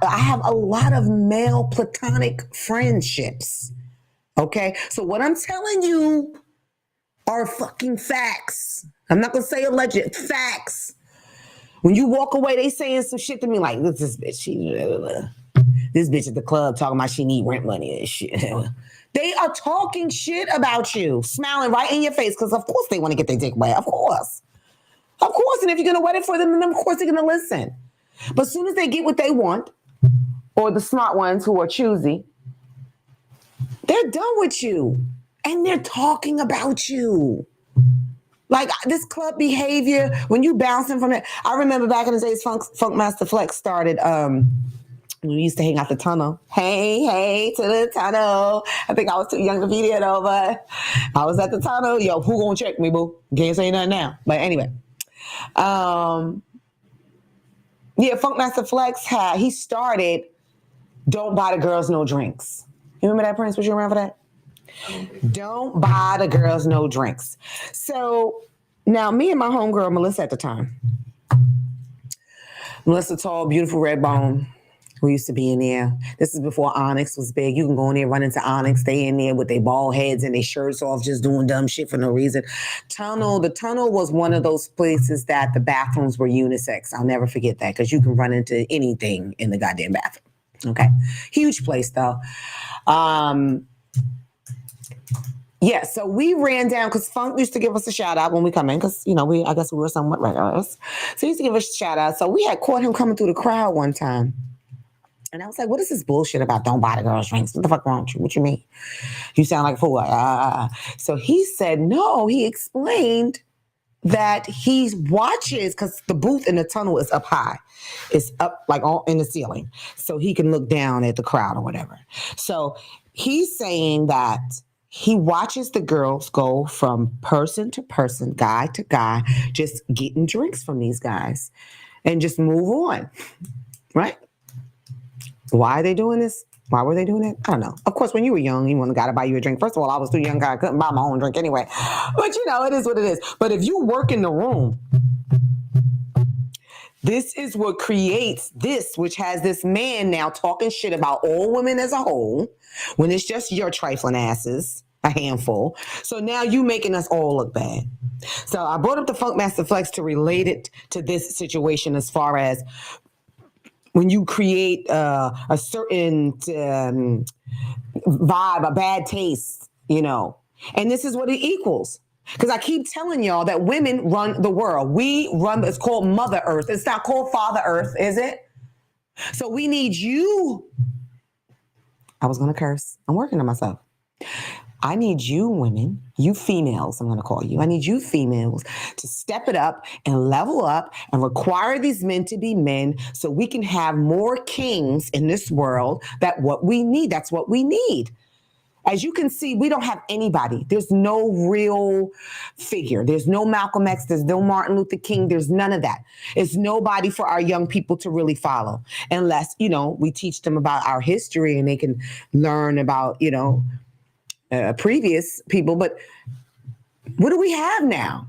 have a lot of male platonic friendships. Okay? So what I'm telling you are fucking facts. I'm not going to say alleged. Facts. When you walk away, they saying some shit to me like, this bitch, this bitch at the club talking about she need rent money and shit. They are talking shit about you, smiling right in your face, because of course they want to get their dick wet. Of course. And if you're going to wet it for them, then of course they're going to listen. But as soon as they get what they want, or the smart ones who are choosy, they're done with you. And they're talking about you. Like this club behavior, when you bouncing from it. I remember back in the days, Funk Master Flex started, we used to hang out the tunnel. Hey, to the tunnel. I think I was too young to be there though, but I was at the tunnel. Yo, who gonna check me, boo? Can't say nothing now. But anyway. Funk Master Flex he started Don't Buy the Girls No Drinks. You remember that, Prince? Was you around for that? Don't buy the girls no drinks. So now me and my homegirl, Melissa at the time. Melissa tall, beautiful red bone. We used to be in there. This is before Onyx was big. You can go in there, run into Onyx, stay in there with their bald heads and their shirts off, just doing dumb shit for no reason. The tunnel was one of those places that the bathrooms were unisex. I'll never forget that because you can run into anything in the goddamn bathroom. Okay. Huge place though. So we ran down because Funk used to give us a shout out when we come in because, I guess we were somewhat regulars. So he used to give us a shout out. So we had caught him coming through the crowd one time. And I was like, what is this bullshit about don't buy the girls drinks? What the fuck wrong with you? What you mean? You sound like a fool. So he said, no, he explained that he watches because the booth in the tunnel is up high. It's up like all in the ceiling. So he can look down at the crowd or whatever. So he's saying that He watches the girls go from person to person, guy to guy, just getting drinks from these guys and just move on, right? Why are they doing this? Why were they doing it? I don't know. Of course, when you were young, you wanted a guy to buy you a drink. First of all, I was too young. I couldn't buy my own drink anyway. But you know, it is what it is. But if you work in the room, this is what creates this, which has this man now talking shit about all women as a whole, when it's just your trifling asses, a handful. So now you making us all look bad. So I brought up the Funkmaster Flex to relate it to this situation as far as when you create a certain vibe, a bad taste, you know, and this is what it equals. Because I keep telling y'all that women run the world. We run, it's called Mother Earth. It's not called Father Earth, is it? So we need you. I was going to curse. I'm working on myself. I need you women, you females, I'm going to call you. I need you females to step it up and level up and require these men to be men so we can have more kings in this world. That's what we need. As you can see, we don't have anybody. There's no real figure. There's no Malcolm X. There's no Martin Luther King. There's none of that. It's nobody for our young people to really follow unless, you know, we teach them about our history and they can learn about, you know, previous people. But what do we have now?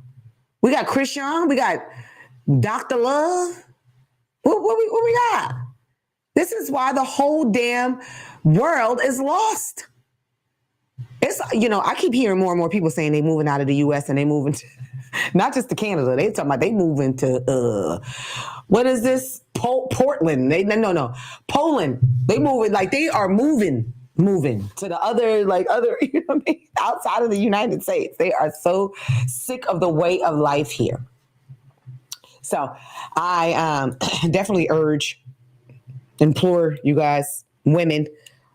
We got Christian. We got Dr. Love. What we got? This is why the whole damn world is lost. It's, you know, I keep hearing more and more people saying they moving out of the U.S. and they moving to, not just to Canada. They talking about they moving to, what is this? Portland. Poland. They moving, like they are moving to the other, you know what I mean? Outside of the United States. They are so sick of the way of life here. So I definitely implore you guys, women,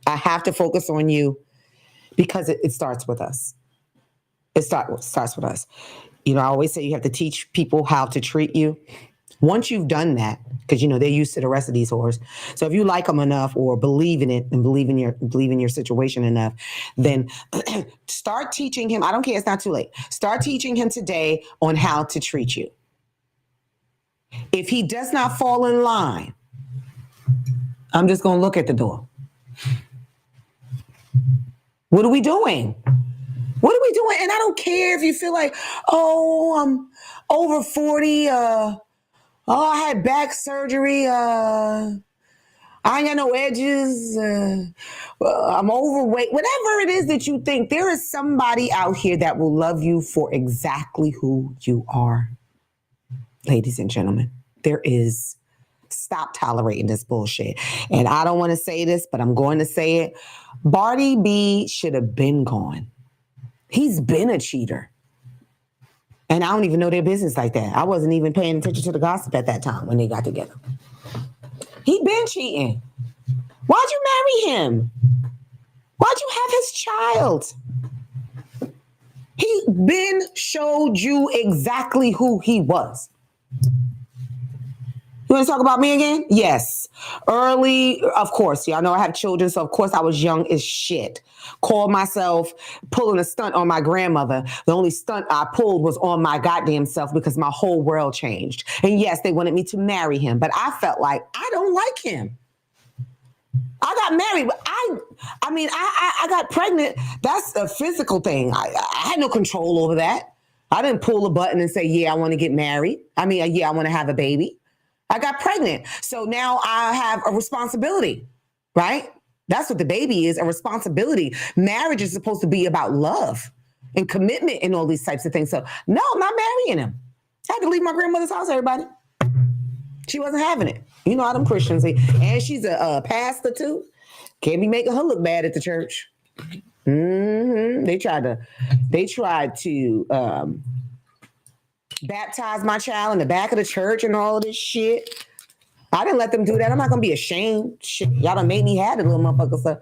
I have to focus on you. Because it starts with us. It starts with us. You know, I always say you have to teach people how to treat you. Once you've done that, because, you know, they're used to the rest of these whores. So if you like them enough or believe in it and believe in your situation enough, then start teaching him. I don't care. It's not too late. Start teaching him today on how to treat you. If he does not fall in line, I'm just going to look at the door. What are we doing? What are we doing? And I don't care if you feel like, oh, I'm over 40. I had back surgery. I ain't got no edges. I'm overweight. Whatever it is that you think, there is somebody out here that will love you for exactly who you are. Ladies and gentlemen, there is. Stop tolerating this bullshit. And I don't want to say this, but I'm going to say it. Barty B should have been gone. He's been a cheater. And I don't even know their business like that. I wasn't even paying attention to the gossip at that time when they got together. He been cheating. Why'd you marry him? Why'd you have his child? He been showed you exactly who he was. You want to talk about me again? Yes. Early, of course. Y'all know I have children, so of course I was young as shit. Called myself pulling a stunt on my grandmother. The only stunt I pulled was on my goddamn self because my whole world changed. And yes, they wanted me to marry him, but I felt like I don't like him. I got married, but I got pregnant. That's a physical thing. I had no control over that. I didn't pull a button and say, yeah, I want to get married. I want to have a baby. I got pregnant. So now I have a responsibility, right? That's what the baby is, a responsibility. Marriage is supposed to be about love and commitment and all these types of things. So no, I'm not marrying him. I had to leave my grandmother's house, everybody. She wasn't having it. You know how them Christians say. And she's a pastor too. Can't be making her look bad at the church. Mm-hmm. They tried to baptize my child in the back of the church and all of this shit. I didn't let them do that. I'm not gonna be ashamed. Shit, y'all done made me have it, little motherfucker. So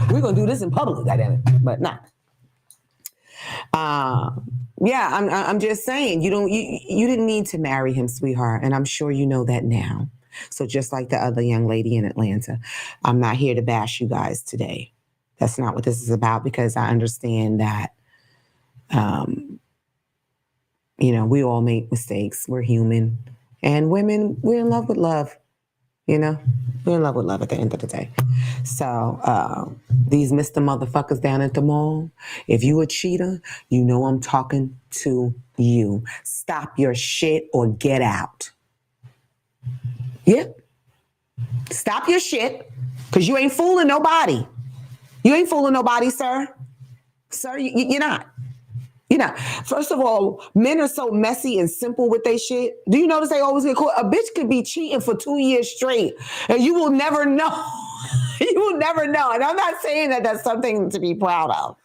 we're gonna do this in public, goddammit. But nah. Yeah, I'm just saying you didn't need to marry him, sweetheart, and I'm sure you know that now. So just like the other young lady in Atlanta, I'm not here to bash you guys today. That's not what this is about, because I understand that, we all make mistakes. We're human. And women, we're in love with love. We're in love with love at the end of the day. So these Mr. Motherfuckers down at the mall, if you a cheater, you know I'm talking to you. Stop your shit or get out. Yep. Stop your shit, because you ain't fooling nobody. You ain't fooling nobody, sir. Sir, you're not. First of all, men are so messy and simple with their shit. Do you notice they always get caught? A bitch could be cheating for 2 years straight, and you will never know. You will never know. And I'm not saying that that's something to be proud of.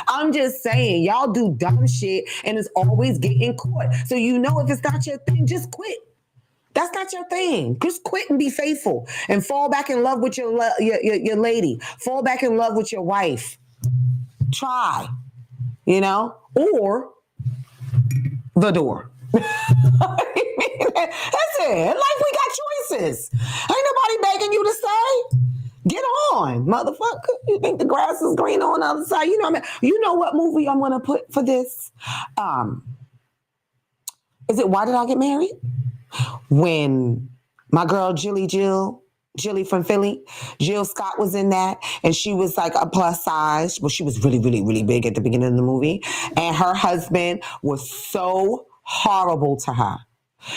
I'm just saying, y'all do dumb shit, and it's always getting caught. So if it's not your thing, just quit. That's not your thing. Just quit and be faithful, and fall back in love with your lady. Fall back in love with your wife. Try. Or the door. That's it. In life, we got choices. Ain't nobody begging you to stay. Get on, motherfucker. You think the grass is green on the other side? You know what movie I'm going to put for this? Is it Why Did I Get Married? When my girl Jilly from Philly, Jill Scott was in that, and she was like a plus size. Well, she was really, really, really big at the beginning of the movie, and her husband was so horrible to her.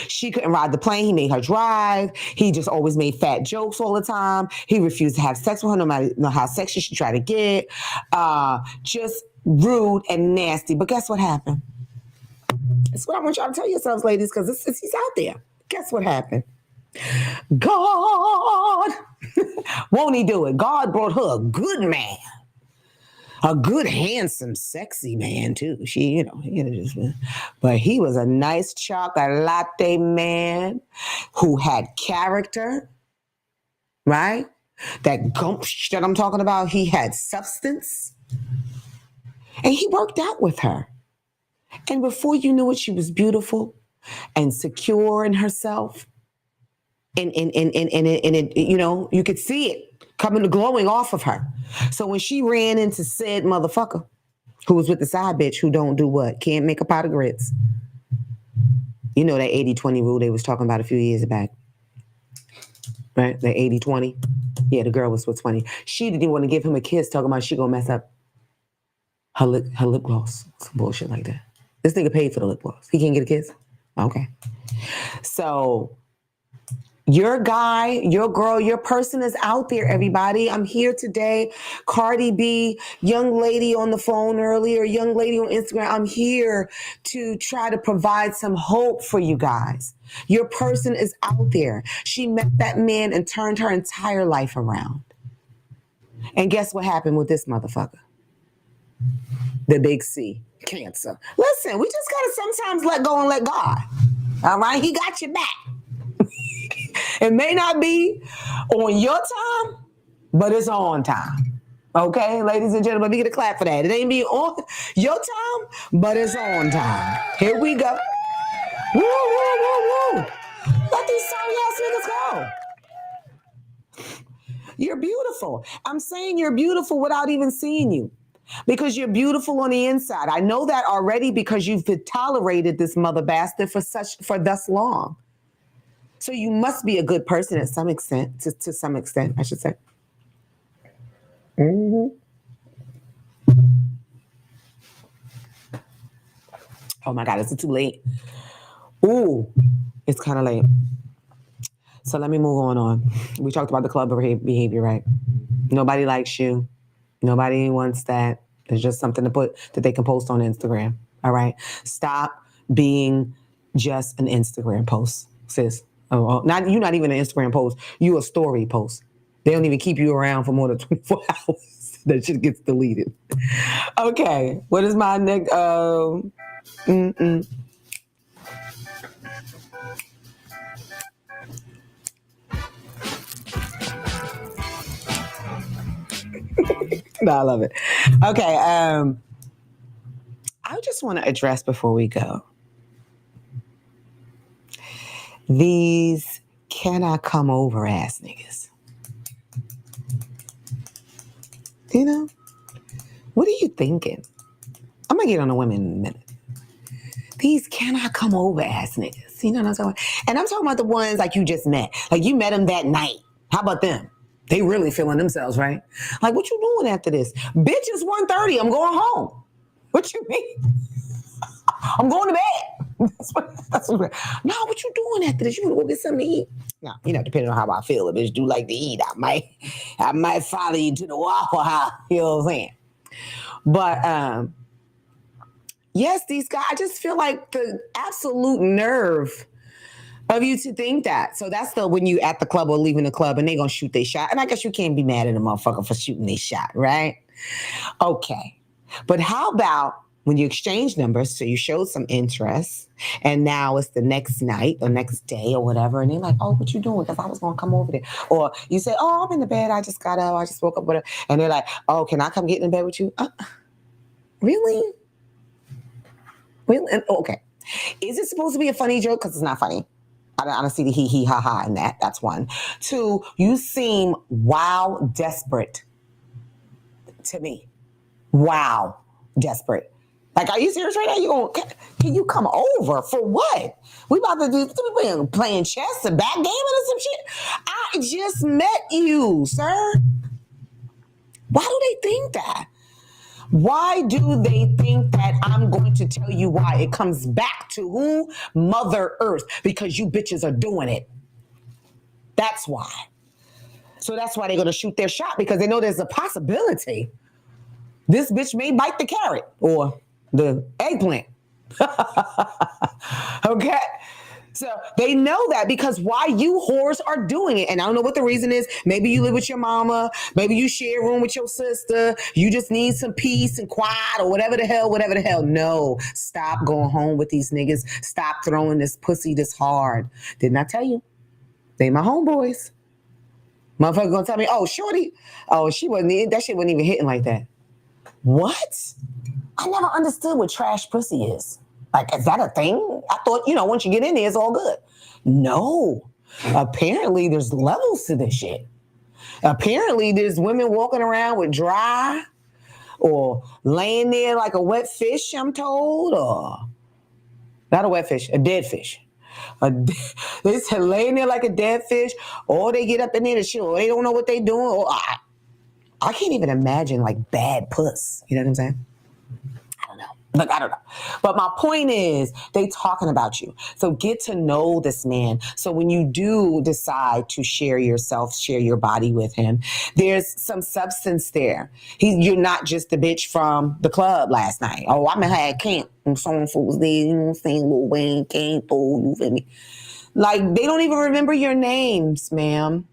She couldn't ride the plane. He made her drive. He just always made fat jokes all the time. He refused to have sex with her, no matter how sexy she tried to get. Just rude and nasty. But guess what happened? That's what I want y'all to tell yourselves, ladies, because he's out there. Guess what happened? God, won't he do it? God brought her a good man, a good, handsome, sexy man too. But he was a nice chocolate man who had character, right? That gumpsh that I'm talking about, he had substance, and he worked out with her. And before you knew it, she was beautiful and secure in herself. And you could see it glowing off of her. So when she ran into said motherfucker who was with the side bitch who don't do what? Can't make a pot of grits. That 80-20 rule they was talking about a few years back. Right? The 80-20. Yeah, the girl was with 20. She didn't want to give him a kiss, talking about she gonna mess up her lip gloss. Some bullshit like that. This nigga paid for the lip gloss. He can't get a kiss? Okay. So your guy, your girl, your person is out there, everybody. I'm here today. Cardi B, young lady on the phone earlier, young lady on Instagram. I'm here to try to provide some hope for you guys. Your person is out there. She met that man and turned her entire life around. And guess what happened with this motherfucker? The big C, cancer. Listen, we just got to sometimes let go and let God. All right? He got your back. It may not be on your time, but it's on time. Okay, ladies and gentlemen, we get a clap for that. It ain't be on your time, but it's on time. Here we go. Woo, woo, woo, woo. Let these sorry ass niggas go. You're beautiful. I'm saying you're beautiful without even seeing you. Because you're beautiful on the inside. I know that already because you've tolerated this mother bastard for thus long. So you must be a good person at some extent, to some extent, I should say. Mm-hmm. Oh my God, is it too late? Ooh, it's kind of late. So let me move on. We talked about the club behavior, right? Nobody likes you. Nobody wants that. It's just something to put that they can post on Instagram. All right. Stop being just an Instagram post, sis. You're not even an Instagram post. You a story post. They don't even keep you around for more than 24 hours. That shit gets deleted. Okay. What is my next? No, I love it. Okay. I just want to address before we go these can I come over ass niggas. What are you thinking? I'm going to get on the women in a minute. These cannot come over ass niggas. You know what I'm talking about? And I'm talking about the ones like you just met. Like you met them that night. How about them? They really feeling themselves, right? Like, what you doing after this? Bitch, it's 1:30. I'm going home. What you mean? I'm going to bed. That's what no, what you doing after this? You want to go get something to eat? No, depending on how I feel, if bitch do like to eat, I might follow you to the Waffle House. You know what I'm saying? But yes, these guys, I just feel like the absolute nerve of you to think that. So that's when you at the club or leaving the club and they gonna shoot their shot. And I guess you can't be mad at a motherfucker for shooting their shot, right? Okay. But how about when you exchange numbers, so you showed some interest, and now it's the next night or next day or whatever, and they're like, oh, what you doing? Because I was going to come over there. Or you say, oh, I'm in the bed. I just got up. I just woke up. Whatever. And they're like, oh, can I come get in bed with you? Really? Really? Okay. Is it supposed to be a funny joke? Because it's not funny. I don't see the hee ha ha in that. That's one. Two, you seem wow desperate to me. Wow desperate. Like, are you serious right now? Can you come over for what? We about to do playing chess and backgammon or some shit? I just met you, sir. Why do they think that? Why do they think that I'm going to tell you why? It comes back to who? Mother Earth. Because you bitches are doing it. That's why. So that's why they're going to shoot their shot, because they know there's a possibility. This bitch may bite the carrot or the eggplant. Okay? So they know that, because why you whores are doing it. And I don't know what the reason is. Maybe you live with your mama. Maybe you share a room with your sister. You just need some peace and quiet or whatever the hell. No. Stop going home with these niggas. Stop throwing this pussy this hard. Didn't I tell you? They my homeboys. Motherfucker gonna tell me, oh, shorty. Oh, that shit wasn't even hitting like that. What? I never understood what trash pussy is. Like, is that a thing? I thought, once you get in there, it's all good. No. Apparently, there's levels to this shit. Apparently, there's women walking around with dry or laying there like a wet fish, I'm told. Or not a wet fish, a dead fish. They said laying there like a dead fish, or they get up in there to shit, or they don't know what they doing. Or I can't even imagine like bad puss. You know what I'm saying? I don't know. But my point is, they talking about you. So get to know this man. So when you do decide to share yourself, share your body with him, there's some substance there. You're not just the bitch from the club last night. Oh, I'm at camp and some fools there, you know what I'm saying? Lil Wayne came through, you feel me? Like, they don't even remember your names, ma'am.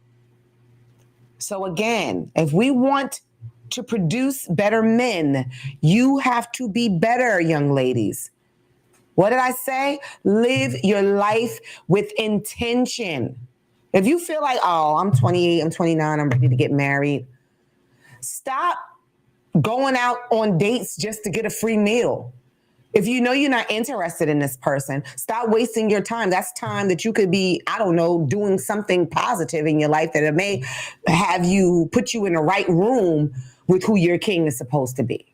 So again, if we want to produce better men, you have to be better, young ladies. What did I say? Live your life with intention. If you feel like, oh, I'm 28, I'm 29, I'm ready to get married, stop going out on dates just to get a free meal. If you know you're not interested in this person, stop wasting your time. That's time that you could be, I don't know, doing something positive in your life that it may have you, put you in the right room with who your king is supposed to be.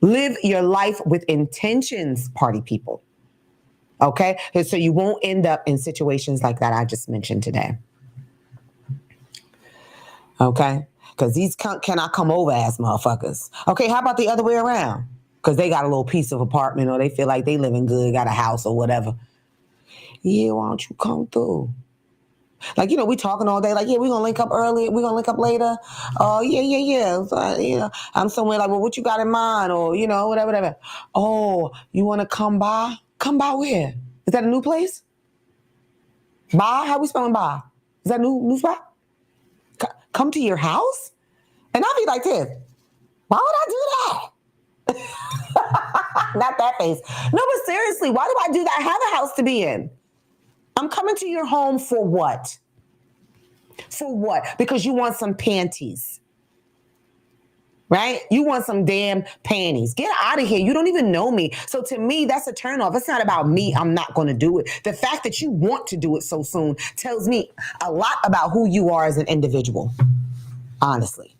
Live your life with intentions, party people. Okay? So you won't end up in situations like that I just mentioned today. Okay? Because these cannot come over ass motherfuckers. Okay, how about the other way around? Because they got a little piece of apartment, or they feel like they living good, got a house or whatever. Yeah, why don't you come through? Like, we talking all day. Like, yeah, we're going to link up early. We're going to link up later. Oh, yeah. So, I'm somewhere like, well, what you got in mind? Or, whatever. Oh, you want to come by? Come by where? Is that a new place? By? How we spelling by? Is that a new spot? Come to your house? And I'll be like this. Why would I do that? Not that face. No, but seriously, why do I do that? I have a house to be in. I'm coming to your home for what? For what? Because you want some panties. Right? You want some damn panties. Get out of here. You don't even know me. So to me, that's a turnoff. It's not about me. I'm not going to do it. The fact that you want to do it so soon tells me a lot about who you are as an individual. Honestly.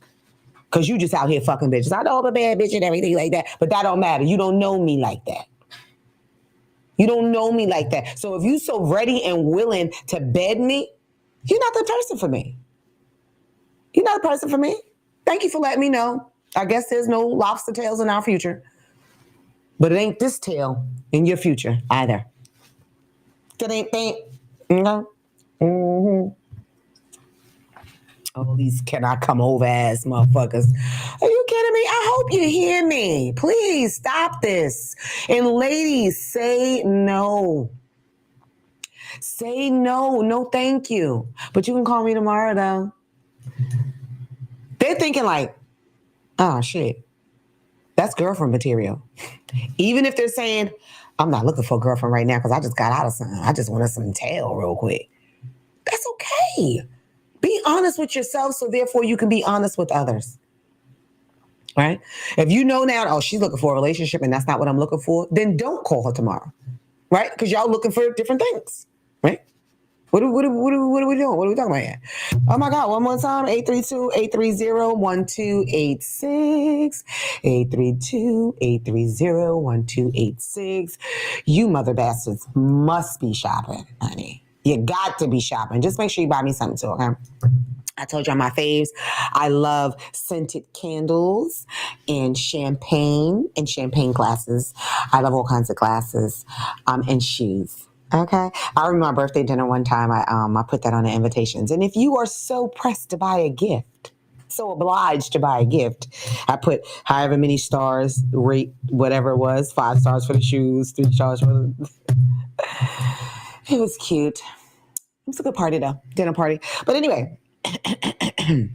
Because you just out here fucking bitches. I know I'm a bad bitch and everything like that, but that don't matter. You don't know me like that. You don't know me like that. So if you so ready and willing to bed me, you're not the person for me. You're not the person for me. Thank you for letting me know. I guess there's no lobster tails in our future. But it ain't this tail in your future either. No. Mm-hmm. Oh, these cannot come over ass motherfuckers. Are you kidding me? I hope you hear me. Please stop this. And ladies, say no. Say no. No, thank you. But you can call me tomorrow, though. They're thinking like, oh, shit. That's girlfriend material. Even if they're saying, I'm not looking for a girlfriend right now because I just got out of something. I just wanted some tail real quick. That's okay. Be honest with yourself so therefore you can be honest with others. Right? If you know now, oh, she's looking for a relationship and that's not what I'm looking for, then don't call her tomorrow. Right? Because y'all looking for different things. Right? What are we doing? What are we talking about here? Oh my God, one more time. 832-830-1286. 832-830-1286. You mother bastards must be shopping, honey. You got to be shopping. Just make sure you buy me something too, okay? I told you my faves. I love scented candles and champagne glasses. I love all kinds of glasses and shoes. Okay. I remember my birthday dinner one time. I put that on the invitations. And if you are so pressed to buy a gift, so obliged to buy a gift, I put however many stars, rate, whatever it was, 5 stars for the shoes, 3 stars for the... It was cute. It was a good party though. Dinner party. But anyway, I think I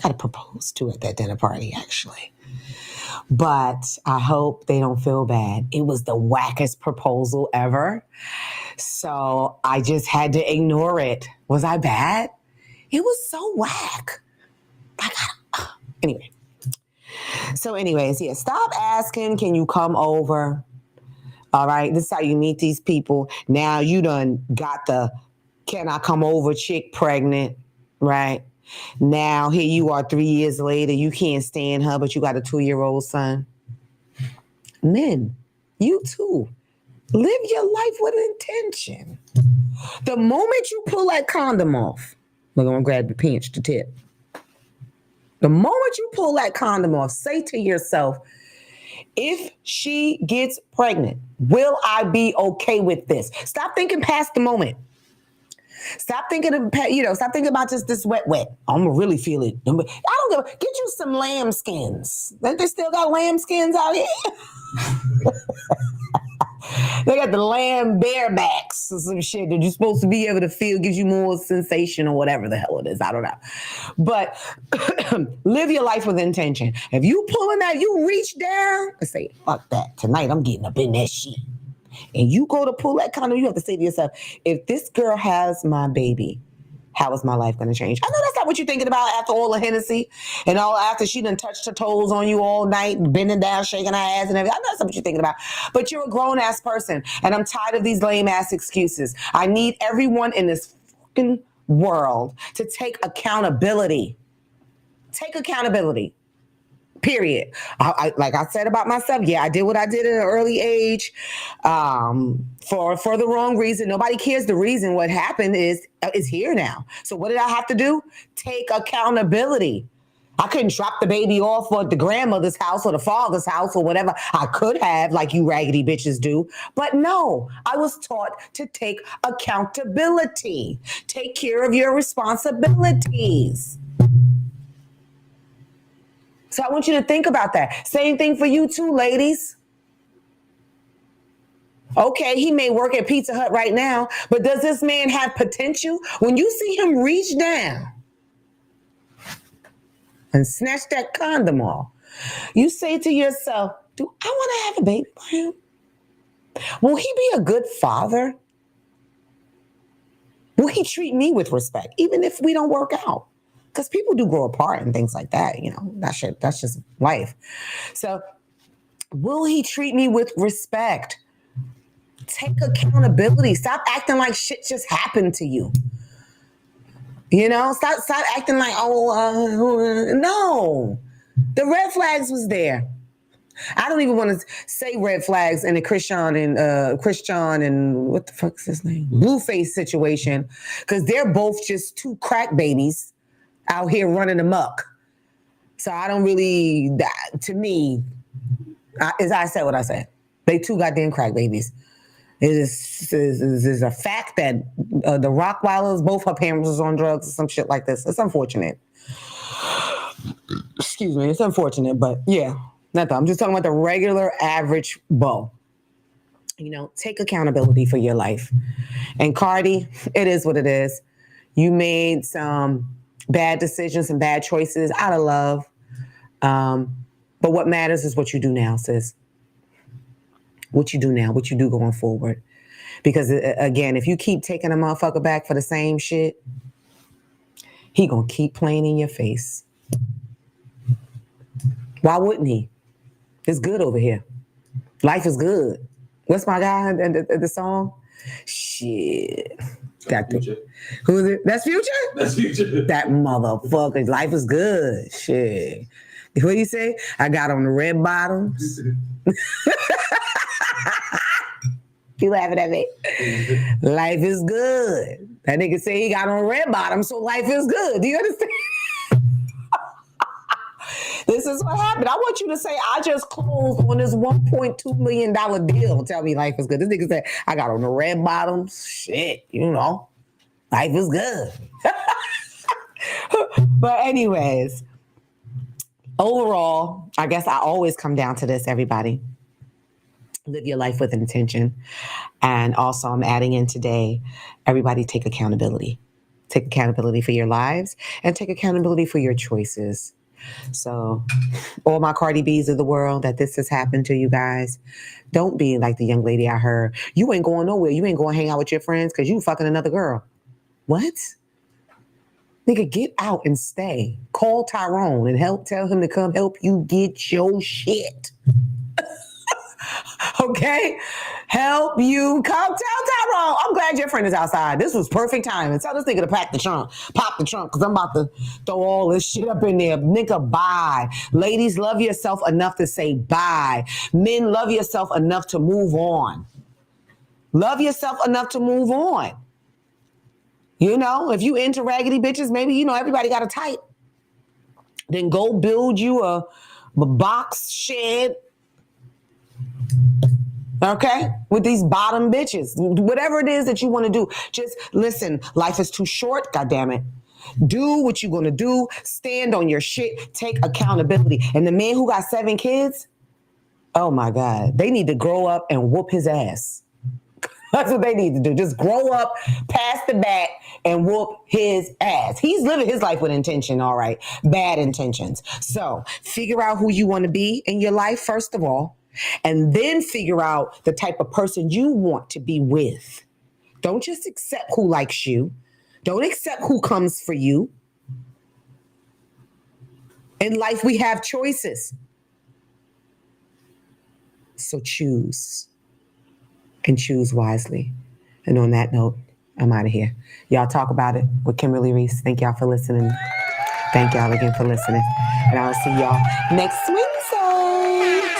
got to propose to at that dinner party actually. But I hope they don't feel bad. It was the wackest proposal ever. So I just had to ignore it. Was I bad? It was so whack. Anyway. So anyways, yeah, stop asking, can you come over? All right, this is how you meet these people. Now you done got the can I come over chick pregnant, right? Now here you are 3 years later, you can't stand her, but you got a 2-year-old son. Men, you too. Live your life with intention. The moment you pull that condom off, look, I'm gonna grab the pinch to tip. The moment you pull that condom off, say to yourself, if she gets pregnant, will I be okay with this? Stop thinking past the moment. Stop thinking stop thinking about just this wet. I'm gonna really feel it. I don't give get you some lamb skins. They still got lamb skins out here. They got the lamb barebacks or some shit that you're supposed to be able to feel, gives you more sensation or whatever the hell it is. I don't know. But live your life with intention. If you pulling that, you reach down and say, fuck that. Tonight I'm getting up in that shit. And you go to pull that condom, you have to say to yourself, if this girl has my baby, how is my life going to change? I know that's not what you're thinking about after all the Hennessy and all after she done touched her toes on you all night, bending down, shaking her ass and everything. I know that's not what you're thinking about. But you're a grown-ass person, and I'm tired of these lame-ass excuses. I need everyone in this fucking world to take accountability. Take accountability. Period. I like I said about myself, yeah, I did what I did at an early age for the wrong reason. Nobody cares the reason. What happened is here now. So what did I have to do? Take accountability. I couldn't drop the baby off at the grandmother's house or the father's house or whatever I could have, like you raggedy bitches do. But no, I was taught to take accountability. Take care of your responsibilities. So I want you to think about that. Same thing for you too, ladies. Okay, he may work at Pizza Hut right now, but does this man have potential? When you see him reach down and snatch that condom off, you say to yourself, do I want to have a baby by him? Will he be a good father? Will he treat me with respect, even if we don't work out? Because people do grow apart and things like that, that's just life. So will he treat me with respect? Take accountability. Stop acting like shit just happened to you. Stop acting like, no. The red flags was there. I don't even want to say red flags in the Christian and what the fuck is his name? Blueface situation, because they're both just two crack babies out here running amok. So I don't really, to me, as I said what I said, they two goddamn crack babies. It is a fact that the Rockwilders, both her parents was on drugs or some shit like this. It's unfortunate. Excuse me, it's unfortunate, but yeah. Nothing. I'm just talking about the regular average beau. You know, take accountability for your life. And Cardi, it is what it is. You made some bad decisions and bad choices out of love. But what matters is what you do now, sis. What you do now, what you do going forward. Because again, if you keep taking a motherfucker back for the same shit, he gonna keep playing in your face. Why wouldn't he? It's good over here. Life is good. What's my guy in the song? Shit.
Future.
Who is it? That's Future?
That's Future.
That motherfucker. Life is good. Shit. What do you say? I got on the red bottoms. You laughing at me? Life is good. That nigga say he got on red bottoms, so life is good. Do you understand? This is what happened. I want you to say, I just closed on this $1.2 million deal. Tell me life is good. This nigga said, I got on the red bottoms. Shit, you know, life is good. But anyways, overall, I guess I always come down to this, everybody. Live your life with intention. And also I'm adding in today, everybody take accountability. Take accountability for your lives and take accountability for your choices. So all my Cardi B's of the world that this has happened to you guys, don't be like the young lady I heard. You ain't going nowhere. You ain't going to hang out with your friends because you fucking another girl. What? Nigga, get out and stay. Call Tyrone and tell him to come help you get your shit. Okay? Help you come. Tell Tyrone, I'm glad your friend is outside. This was perfect time. And tell this nigga to pack the trunk. Pop the trunk, because I'm about to throw all this shit up in there. Nigga, bye. Ladies, love yourself enough to say bye. Men, love yourself enough to move on. Love yourself enough to move on. You know, if you into raggedy bitches, maybe, you know, everybody got a type. Then go build you a box shed. Okay? With these bottom bitches. Whatever it is that you want to do. Just listen, life is too short, goddammit. Do what you're going to do. Stand on your shit. Take accountability. And the man who got 7 kids, oh my God, they need to grow up and whoop his ass. That's what they need to do. Just grow up, pass the bat, and whoop his ass. He's living his life with intention, all right. Bad intentions. So figure out who you want to be in your life, first of all. And then figure out the type of person you want to be with. Don't just accept who likes you. Don't accept who comes for you. In life, we have choices. So choose. And choose wisely. And on that note, I'm out of here. Y'all talk about it with Kimberly Riese. Thank y'all for listening. Thank y'all again for listening. And I'll see y'all next Wednesday.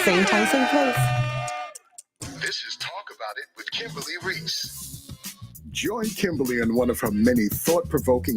Same time, same place.
This is Talk About It with Kimberly Riese. Join Kimberly in one of her many thought-provoking